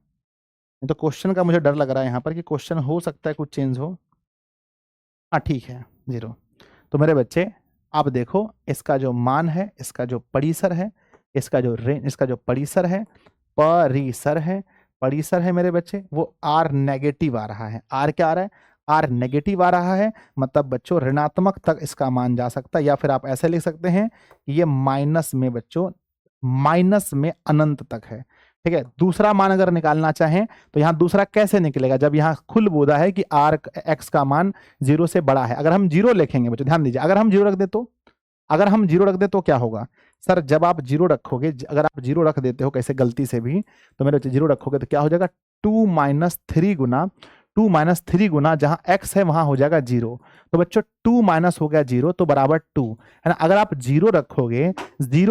तो क्वेश्चन का मुझे डर लग रहा है यहाँ पर कि क्वेश्चन हो सकता है कुछ चेंज हो। हाँ ठीक है 0। तो मेरे बच्चे आप देखो इसका जो मान है, इसका जो परिसर है, इसका जो रेंज, इसका जो परिसर है, परिसर है, परिसर है मेरे बच्चे, वो आर नेगेटिव आ रहा है। आर क्या आ रहा है? आर नेगेटिव आ रहा है, मतलब बच्चों ऋणात्मक तक इसका मान जा सकता है, या फिर आप ऐसे लिख सकते हैं कि ये माइनस में बच्चों माइनस में अनंत तक है। ठीक है, दूसरा मान अगर निकालना चाहें तो यहाँ दूसरा कैसे निकलेगा, जब यहाँ खुल बोला है कि आर एक्स का मान 0 से बड़ा है। अगर हम 0 लिखेंगे बच्चों, ध्यान दीजिए, अगर हम 0 रख दे तो, अगर हम 0 रख दे तो क्या होगा सर, जब आप 0 रखोगे, अगर आप 0 रख देते हो कैसे गलती से भी, तो मेरे बच्चे 0 रखोगे तो क्या हो जाएगा, 2 - 3 गुना जहां x है वहां हो जाएगा 0। तो बच्चों 2 माइनस हो गया 0 तो बराबर 2 है ना। अगर आप 0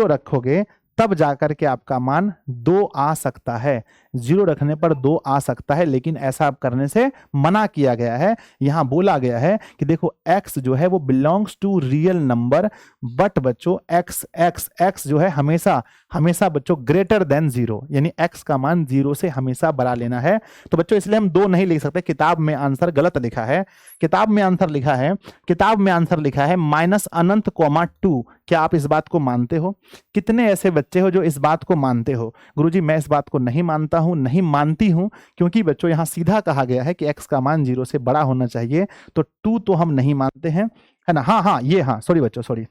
रखोगे तब जाकर के आपका मान 2 आ सकता है, 0 रखने पर 2 आ सकता है, लेकिन ऐसा करने से मना किया गया है। यहां बोला गया है कि देखो x जो है वो belongs to real number, but बच्चों x जो है हमेशा हमेशा बच्चों ग्रेटर देन 0, यानी x का मान 0 से हमेशा बड़ा लेना है। तो बच्चों इसलिए हम 2 नहीं लिख सकते, किताब में आंसर गलत लिखा है। किताब में आंसर लिखा है माइनस अनंत कोमा 2। क्या आप इस बात को मानते हो? कितने ऐसे बच्चे हो जो इस बात को मानते हो? गुरुजी मैं इस बात को नहीं मानता हूं, नहीं मानती हूं, क्योंकि बच्चों यहां सीधा कहा गया है कि x का मान 0 से बड़ा होना चाहिए, तो 2 तो हम नहीं मानते हैं, है ना। हाँ सॉरी बच्चों, सॉरी,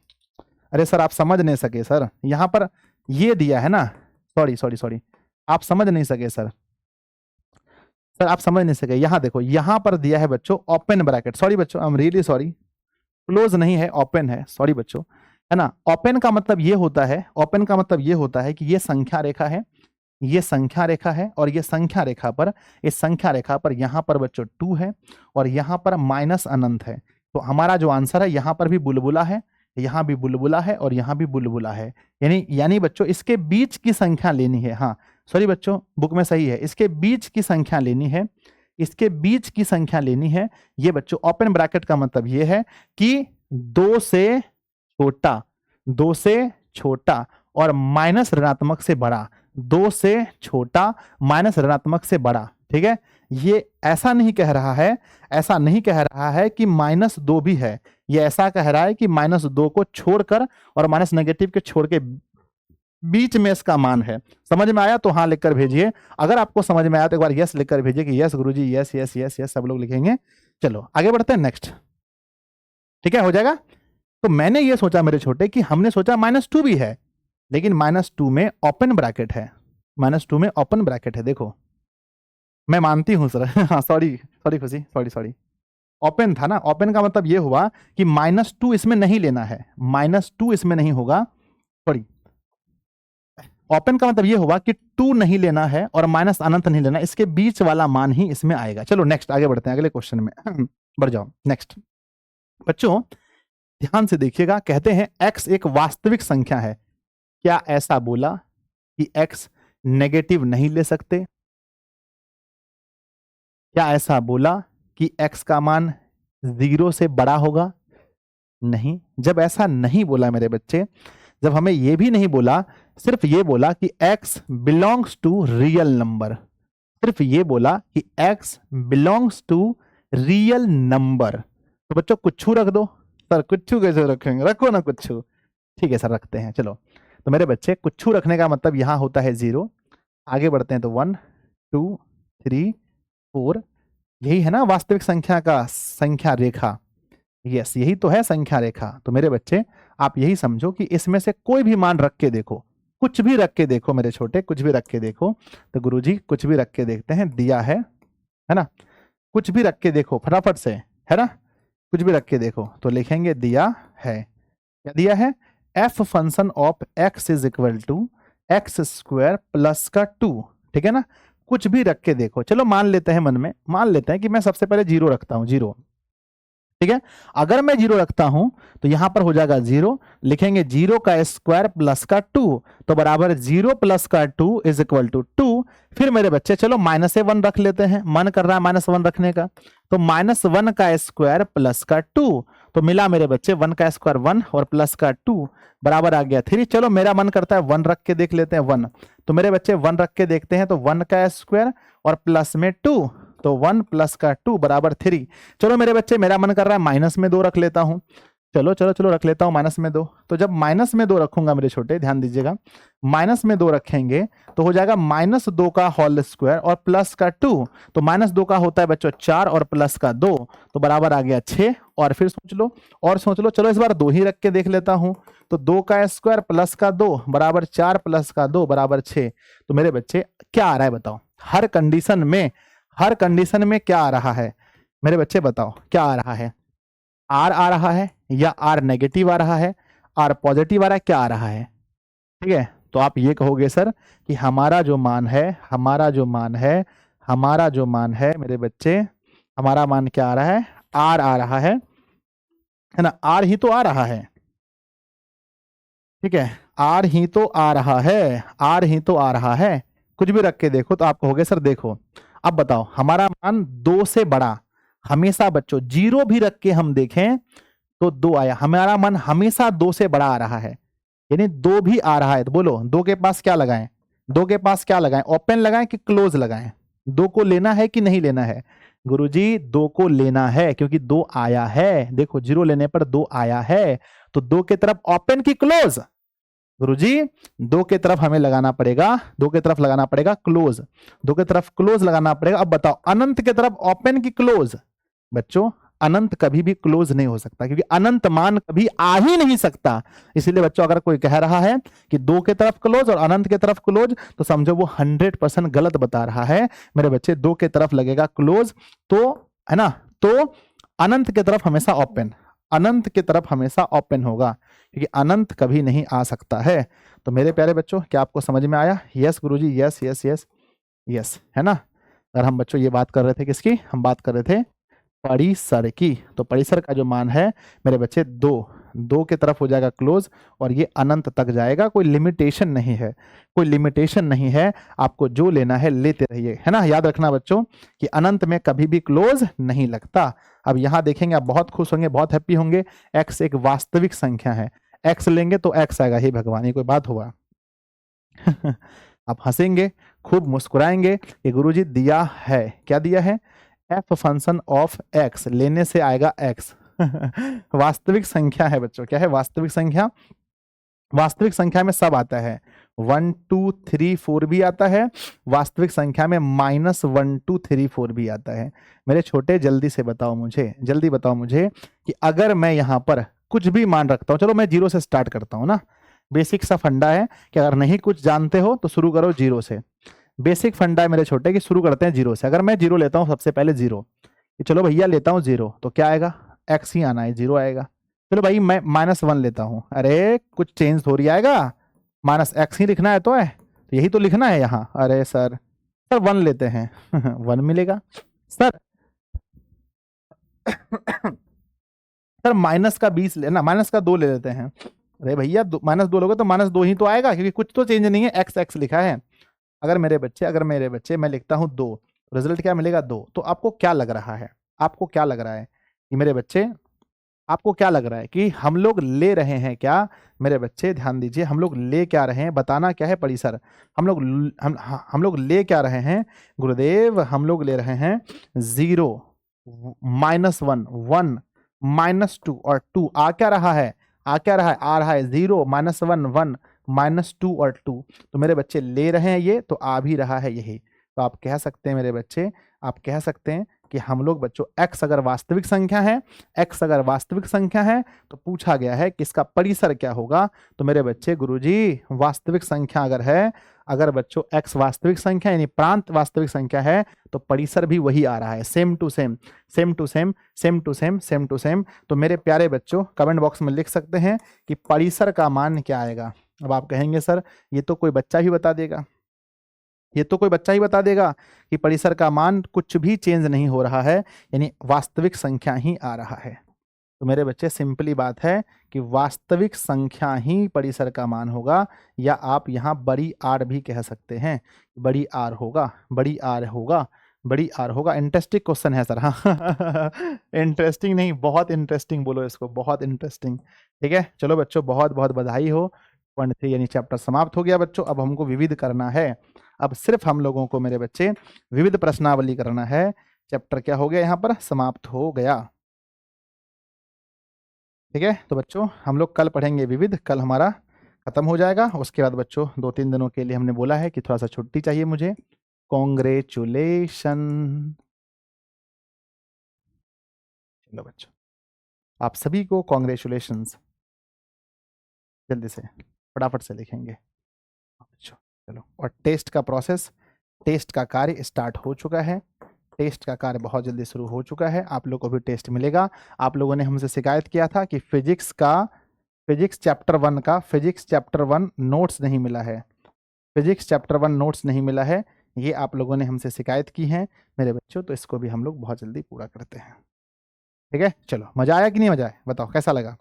अरे सर आप समझ नहीं सके सर, यहां पर ये दिया है ना, सॉरी आप समझ नहीं सके सर आप समझ नहीं सके। यहां देखो, यहां पर दिया है बच्चों ओपन ब्रैकेट, सॉरी बच्चों, I am really sorry, close नहीं है, ओपन है, सॉरी बच्चों, है ना। ओपन का मतलब ये होता है कि ये संख्या रेखा है, ये संख्या रेखा है, और ये संख्या रेखा पर, इस संख्या रेखा पर यहां पर बच्चों 2 है और यहां पर माइनस अनंत है। तो हमारा जो आंसर है, यहां पर भी बुलबुला है, यहां भी बुलबुला है और यहां भी बुलबुला है, यानी बच्चों इसके बीच की संख्या लेनी है। हाँ सॉरी बच्चों, बुक में सही है, इसके बीच की संख्या लेनी है, इसके बीच की संख्या लेनी है। ये बच्चों ओपन ब्रैकेट का मतलब ये है कि 2 से छोटा और माइनस ऋणात्मक से बड़ा, 2 से छोटा माइनस ऋणात्मक से बड़ा। ठीक है, ये ऐसा नहीं कह रहा है कि -2 भी है, ये ऐसा कह रहा है कि -2 को छोड़कर और माइनस नेगेटिव के छोड़ के बीच में इसका मान है। समझ में आया तो हाँ लिखकर भेजिए, अगर आपको समझ में आया तो एक बार यस लिखकर भेजिए कि यस गुरुजी, यस यस यस यस, सब लोग लिखेंगे। चलो आगे बढ़ते हैं, नेक्स्ट। ठीक है, हो जाएगा। तो मैंने ये सोचा मेरे छोटे कि हमने सोचा -2 भी है, लेकिन -2 में ओपन ब्रैकेट है, -2 में ओपन ब्रैकेट है। देखो मैं मानती हूं सर हाँ सॉरी खुशी, सॉरी ओपन था ना, ओपन का मतलब ये हुआ कि -2 इसमें नहीं लेना है, -2 इसमें नहीं होगा, सॉरी ओपन का मतलब ये हुआ कि 2 नहीं लेना है और माइनस अनंत नहीं लेना, इसके बीच वाला मान ही इसमें आएगा। चलो नेक्स्ट आगे बढ़ते हैं, अगले क्वेश्चन में बढ़ जाओ। नेक्स्ट बच्चों ध्यान से देखिएगा, कहते हैं x एक वास्तविक संख्या है, क्या ऐसा बोला कि x नेगेटिव नहीं ले सकते? क्या ऐसा बोला कि x का मान 0 से बड़ा होगा? नहीं। जब ऐसा नहीं बोला मेरे बच्चे, जब हमें यह भी नहीं बोला, सिर्फ ये बोला कि x belongs to real number, सिर्फ ये बोला कि x belongs to real number, तो बच्चों कुछ रख दो। सर कुछ कैसे रखेंगे, रखो ना कुछ, ठीक है सर रखते हैं। चलो तो मेरे बच्चे कुछ रखने का मतलब यहां होता है 0, आगे बढ़ते हैं तो 1 2 3 4, यही है ना वास्तविक संख्या का संख्या रेखा, यस यही तो है संख्या रेखा। तो मेरे बच्चे आप यही समझो कि इसमें से कोई भी मान रख के देखो, कुछ भी रख के देखो मेरे छोटे, कुछ भी रख के देखो। तो गुरुजी कुछ भी रख के देखते हैं, दिया है ना, कुछ भी रख के देखो फटाफट से, है ना, कुछ भी रख के देखो। तो लिखेंगे दिया है, क्या दिया है, f function of x is equal to X square plus का 2। ठीक है ना, कुछ भी रख के देखो। चलो मान लेते हैं, मन में मान लेते हैं कि मैं सबसे पहले 0 रखता हूं, 0। ठीक है, अगर मैं 0 रखता हूं तो यहां पर हो जाएगा 0, लिखेंगे 0 का स्क्वायर प्लस का 2, तो बराबर 0 प्लस का 2 इज इक्वल टू 2। फिर मेरे बच्चे चलो -1 रख लेते हैं, मन कर रहा है -1 रखने का, तो -1 का स्क्वायर प्लस का 2, तो मिला मेरे बच्चे 1 का स्क्वायर 1 और प्लस का 2 बराबर आ गया 3। चलो मेरा मन करता है 1 रख के देख लेते हैं, 1, तो मेरे बच्चे 1 रख के देखते हैं, तो 1 का स्क्वायर और प्लस में 2, तो 1 प्लस का 2 बराबर 3। चलो मेरे बच्चे मेरा मन कर रहा है -2 रख लेता हूं, चलो रख लेता हूं -2। तो जब -2 रखूंगा मेरे छोटे, ध्यान दीजिएगा, -2 रखेंगे तो हो जाएगा -2 का होल स्क्वायर और प्लस का 2, तो -2 का होता है बच्चों 4 और प्लस का 2, तो बराबर आ गया 6। और फिर सोच लो, चलो इस बार 2 ही रख के देख लेता हूं, तो 2 का स्क्वायर प्लस का 2 बराबर 4 प्लस का 2 बराबर 6। तो मेरे बच्चे क्या आ रहा है बताओ, हर कंडीशन में क्या आ रहा है मेरे बच्चे, बताओ क्या आ रहा है, आर आ रहा है या आर नेगेटिव आ रहा है, आर पॉजिटिव आ रहा है, क्या आ रहा है? ठीक है, तो आप ये कहोगे सर कि हमारा जो मान है मेरे बच्चे, हमारा मान क्या आ रहा है, आर आ रहा है ना, आर ही तो आ रहा है। ठीक है, आर ही तो आ रहा है, कुछ भी रख के देखो तो आप कहोगे सर देखो, अब बताओ हमारा मान 2 से बड़ा, हमेशा बच्चों जीरो भी रख के हम देखें तो 2 आया, हमारा मान हमेशा 2 से बड़ा आ रहा है, यानी 2 भी आ रहा है। तो बोलो 2 के पास क्या लगाएं, 2 के पास क्या लगाएं, ओपन लगाएं कि क्लोज लगाएं? 2 को लेना है कि नहीं लेना है? गुरुजी 2 को लेना है, क्योंकि 2 आया है, देखो जीरो लेने पर 2 आया है, तो 2 के तरफ ओपन की क्लोज? गुरुजी 2 के तरफ हमें लगाना पड़ेगा, 2 के तरफ लगाना पड़ेगा क्लोज, 2 के तरफ क्लोज लगाना पड़ेगा। अब बताओ अनंत के तरफ ओपन की क्लोज? बच्चों अनंत कभी भी क्लोज नहीं हो सकता, क्योंकि अनंत मान कभी आ ही नहीं सकता। इसलिए बच्चों अगर कोई कह रहा है कि 2 के तरफ क्लोज और अनंत के तरफ क्लोज, तो समझो वो 100% गलत बता रहा है मेरे बच्चे। 2 के तरफ लगेगा क्लोज तो, है ना, तो अनंत के तरफ हमेशा ओपन, अनंत की तरफ हमेशा ओपन होगा, क्योंकि अनंत कभी नहीं आ सकता है। तो मेरे प्यारे बच्चों क्या आपको समझ में आया? यस गुरुजी, यस यस यस यस, है ना। अगर हम बच्चों ये बात कर रहे थे किसकी, हम बात कर रहे थे परिसर की। तो परिसर का जो मान है मेरे बच्चे 2 के तरफ हो जाएगा क्लोज और ये अनंत तक जाएगा, कोई लिमिटेशन नहीं है, कोई लिमिटेशन नहीं है, आपको जो लेना है लेते रहिए, है ना। याद रखना बच्चों कि अनंत में कभी भी क्लोज नहीं लगता। अब यहां देखेंगे आप बहुत खुश होंगे, बहुत हैप्पी होंगे, एक्स एक वास्तविक संख्या है, एक्स लेंगे तो एक्स आएगा, हे भगवान ये कोई बात हुआ? आप हंसेंगे, खूब मुस्कुराएंगे कि गुरुजी दिया है, क्या दिया है, एफ फंक्शन ऑफ एक्स, लेने से आएगा एक्स। वास्तविक संख्या है बच्चों, क्या है वास्तविक संख्या? वास्तविक संख्या में सब आता है, 1 2 3 4 भी आता है, वास्तविक संख्या में -1 2 3 4 भी आता है। मेरे छोटे जल्दी से बताओ मुझे, जल्दी बताओ मुझे कि अगर मैं यहाँ पर कुछ भी मान रखता हूँ, चलो मैं जीरो से स्टार्ट करता हूँ ना, बेसिक सा फंडा है कि अगर नहीं कुछ जानते हो तो शुरू करो जीरो से। बेसिक फंडा है मेरे छोटे कि शुरू करते हैं जीरो से। अगर मैं जीरो लेता हूँ सबसे पहले जीरो, चलो भैया लेता हूँ जीरो, तो क्या आएगा, एक्स ही आना है, जीरो आएगा। चलो भाई मैं -1 लेता हूँ, अरे कुछ चेंज थोड़ी आएगा, -x ही लिखना है तो है, तो यही तो लिखना है यहाँ। अरे सर 1 लेते हैं, 1 मिलेगा सर। सर माइनस का 20 लेना, माइनस का 2 ले लेते हैं। अरे भैया -2 लोगे तो -2 ही तो आएगा, क्योंकि कुछ तो चेंज नहीं है, एक्स एक्स लिखा है। अगर मेरे बच्चे मैं लिखता हूँ 2, रिजल्ट क्या मिलेगा 2। तो आपको क्या लग रहा है, आपको क्या लग रहा है कि मेरे बच्चे, आपको क्या लग रहा है कि हम लोग ले रहे हैं क्या? मेरे बच्चे ध्यान दीजिए, हम लोग ले क्या रहे हैं, बताना क्या है परिसर, हम लोग ले क्या रहे हैं गुरुदेव, हम लोग ले रहे हैं 0 -1 1 -2 और 2 आ क्या रहा है, आ क्या रहा है, आ रहा है 0 -1 1 -2 और 2। तो मेरे बच्चे ले रहे हैं ये, तो आ भी रहा है यही। तो आप कह सकते हैं मेरे बच्चे, आप कह सकते हैं कि हम लोग बच्चों x अगर वास्तविक संख्या है, x अगर वास्तविक संख्या है तो पूछा गया है कि इसका परिसर क्या होगा। तो मेरे बच्चे गुरुजी वास्तविक संख्या अगर है, अगर बच्चों x वास्तविक संख्या यानी प्रांत वास्तविक संख्या है, तो परिसर भी वही आ रहा है, same to same, same to same, same to same, same to same. तो मेरे प्यारे बच्चों कमेंट बॉक्स में लिख सकते हैं कि परिसर का मान क्या आएगा। अब आप कहेंगे सर ये तो कोई बच्चा ही बता देगा, ये तो कोई बच्चा ही बता देगा कि परिसर का मान कुछ भी चेंज नहीं हो रहा है, यानी वास्तविक संख्या ही आ रहा है। तो मेरे बच्चे सिंपली बात है कि वास्तविक संख्या ही परिसर का मान होगा, या आप यहाँ बड़ी आर भी कह सकते हैं, बड़ी आर होगा, बड़ी आर होगा, बड़ी आर होगा। इंटरेस्टिंग क्वेश्चन है सर, हाँ। इंटरेस्टिंग नहीं, बहुत इंटरेस्टिंग बोलो इसको, बहुत इंटरेस्टिंग। ठीक है चलो बच्चों, बहुत बहुत बधाई हो, 23 यानी चैप्टर समाप्त हो गया बच्चों। अब हमको विविध करना है, अब सिर्फ हम लोगों को मेरे बच्चे विविध प्रश्नावली करना है। चैप्टर क्या हो गया यहाँ पर, समाप्त हो गया। ठीक है तो बच्चों हम लोग कल पढ़ेंगे विविध, कल हमारा खत्म हो जाएगा। उसके बाद बच्चों 2-3 दिनों के लिए हमने बोला है कि थोड़ा सा छुट्टी चाहिए मुझे। कॉन्ग्रेचुलेशन। चलो बच्चों आप सभी को कॉन्ग्रेचुलेशंस। जल्दी से फटाफट से लिखेंगे। अच्छा, चलो। और टेस्ट का प्रोसेस, टेस्ट का कार्य स्टार्ट हो चुका है। टेस्ट का कार्य बहुत जल्दी शुरू हो चुका है। आप लोगों को भी टेस्ट मिलेगा। आप लोगों ने हमसे शिकायत किया था कि फिजिक्स चैप्टर 1 नोट्स नहीं मिला है। फिजिक्स चैप्टर 1 नोट्स नहीं मिला है, ये आप लोगों ने हमसे शिकायत की है मेरे बच्चों, तो इसको भी हम लोग बहुत जल्दी पूरा करते हैं। ठीक है, चलो। मजा आया कि नहीं मजा आया, बताओ कैसा लगा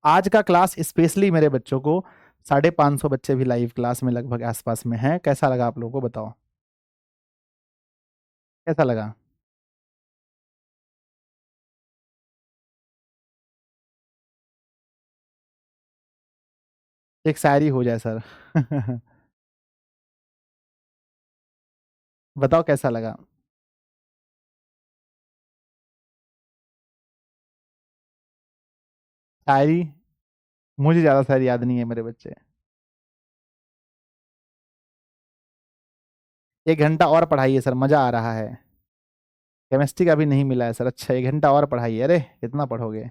आज का क्लास। स्पेशली मेरे बच्चों को 550 बच्चे भी लाइव क्लास में लगभग आसपास में हैं। कैसा लगा आप लोगों को, बताओ कैसा लगा। एक शायरी हो जाए सर। बताओ कैसा लगा। शायरी, मुझे ज्यादा शायरी याद नहीं है मेरे बच्चे। 1 घंटा और पढ़ाइए सर, मजा आ रहा है। केमिस्ट्री का भी नहीं मिला है सर। अच्छा, 1 घंटा और पढ़ाइए। अरे कितना पढ़ोगे।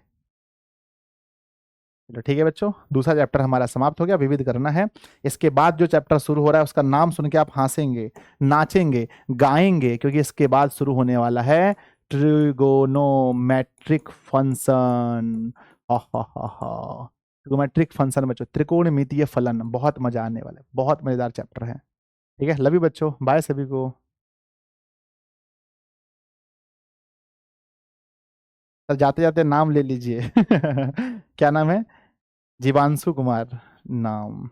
चलो ठीक है बच्चों, दूसरा चैप्टर हमारा समाप्त हो गया, विविध करना है। इसके बाद जो चैप्टर शुरू हो रहा है उसका नाम सुन के आप हंसेंगे, नाचेंगे, गाएंगे, क्योंकि इसके बाद शुरू होने वाला है ट्रिगोनोमेट्रिक फंक्शन। ट्रिगोमेट्रिक फंक्शन बच्चों, त्रिकोणमितीय फलन, बहुत मजा आने वाला है, बहुत मजेदार चैप्टर है। ठीक है, लव यू बच्चों, बाय सभी को। सर जाते जाते नाम ले लीजिए। क्या नाम है। जीवांशु कुमार नाम।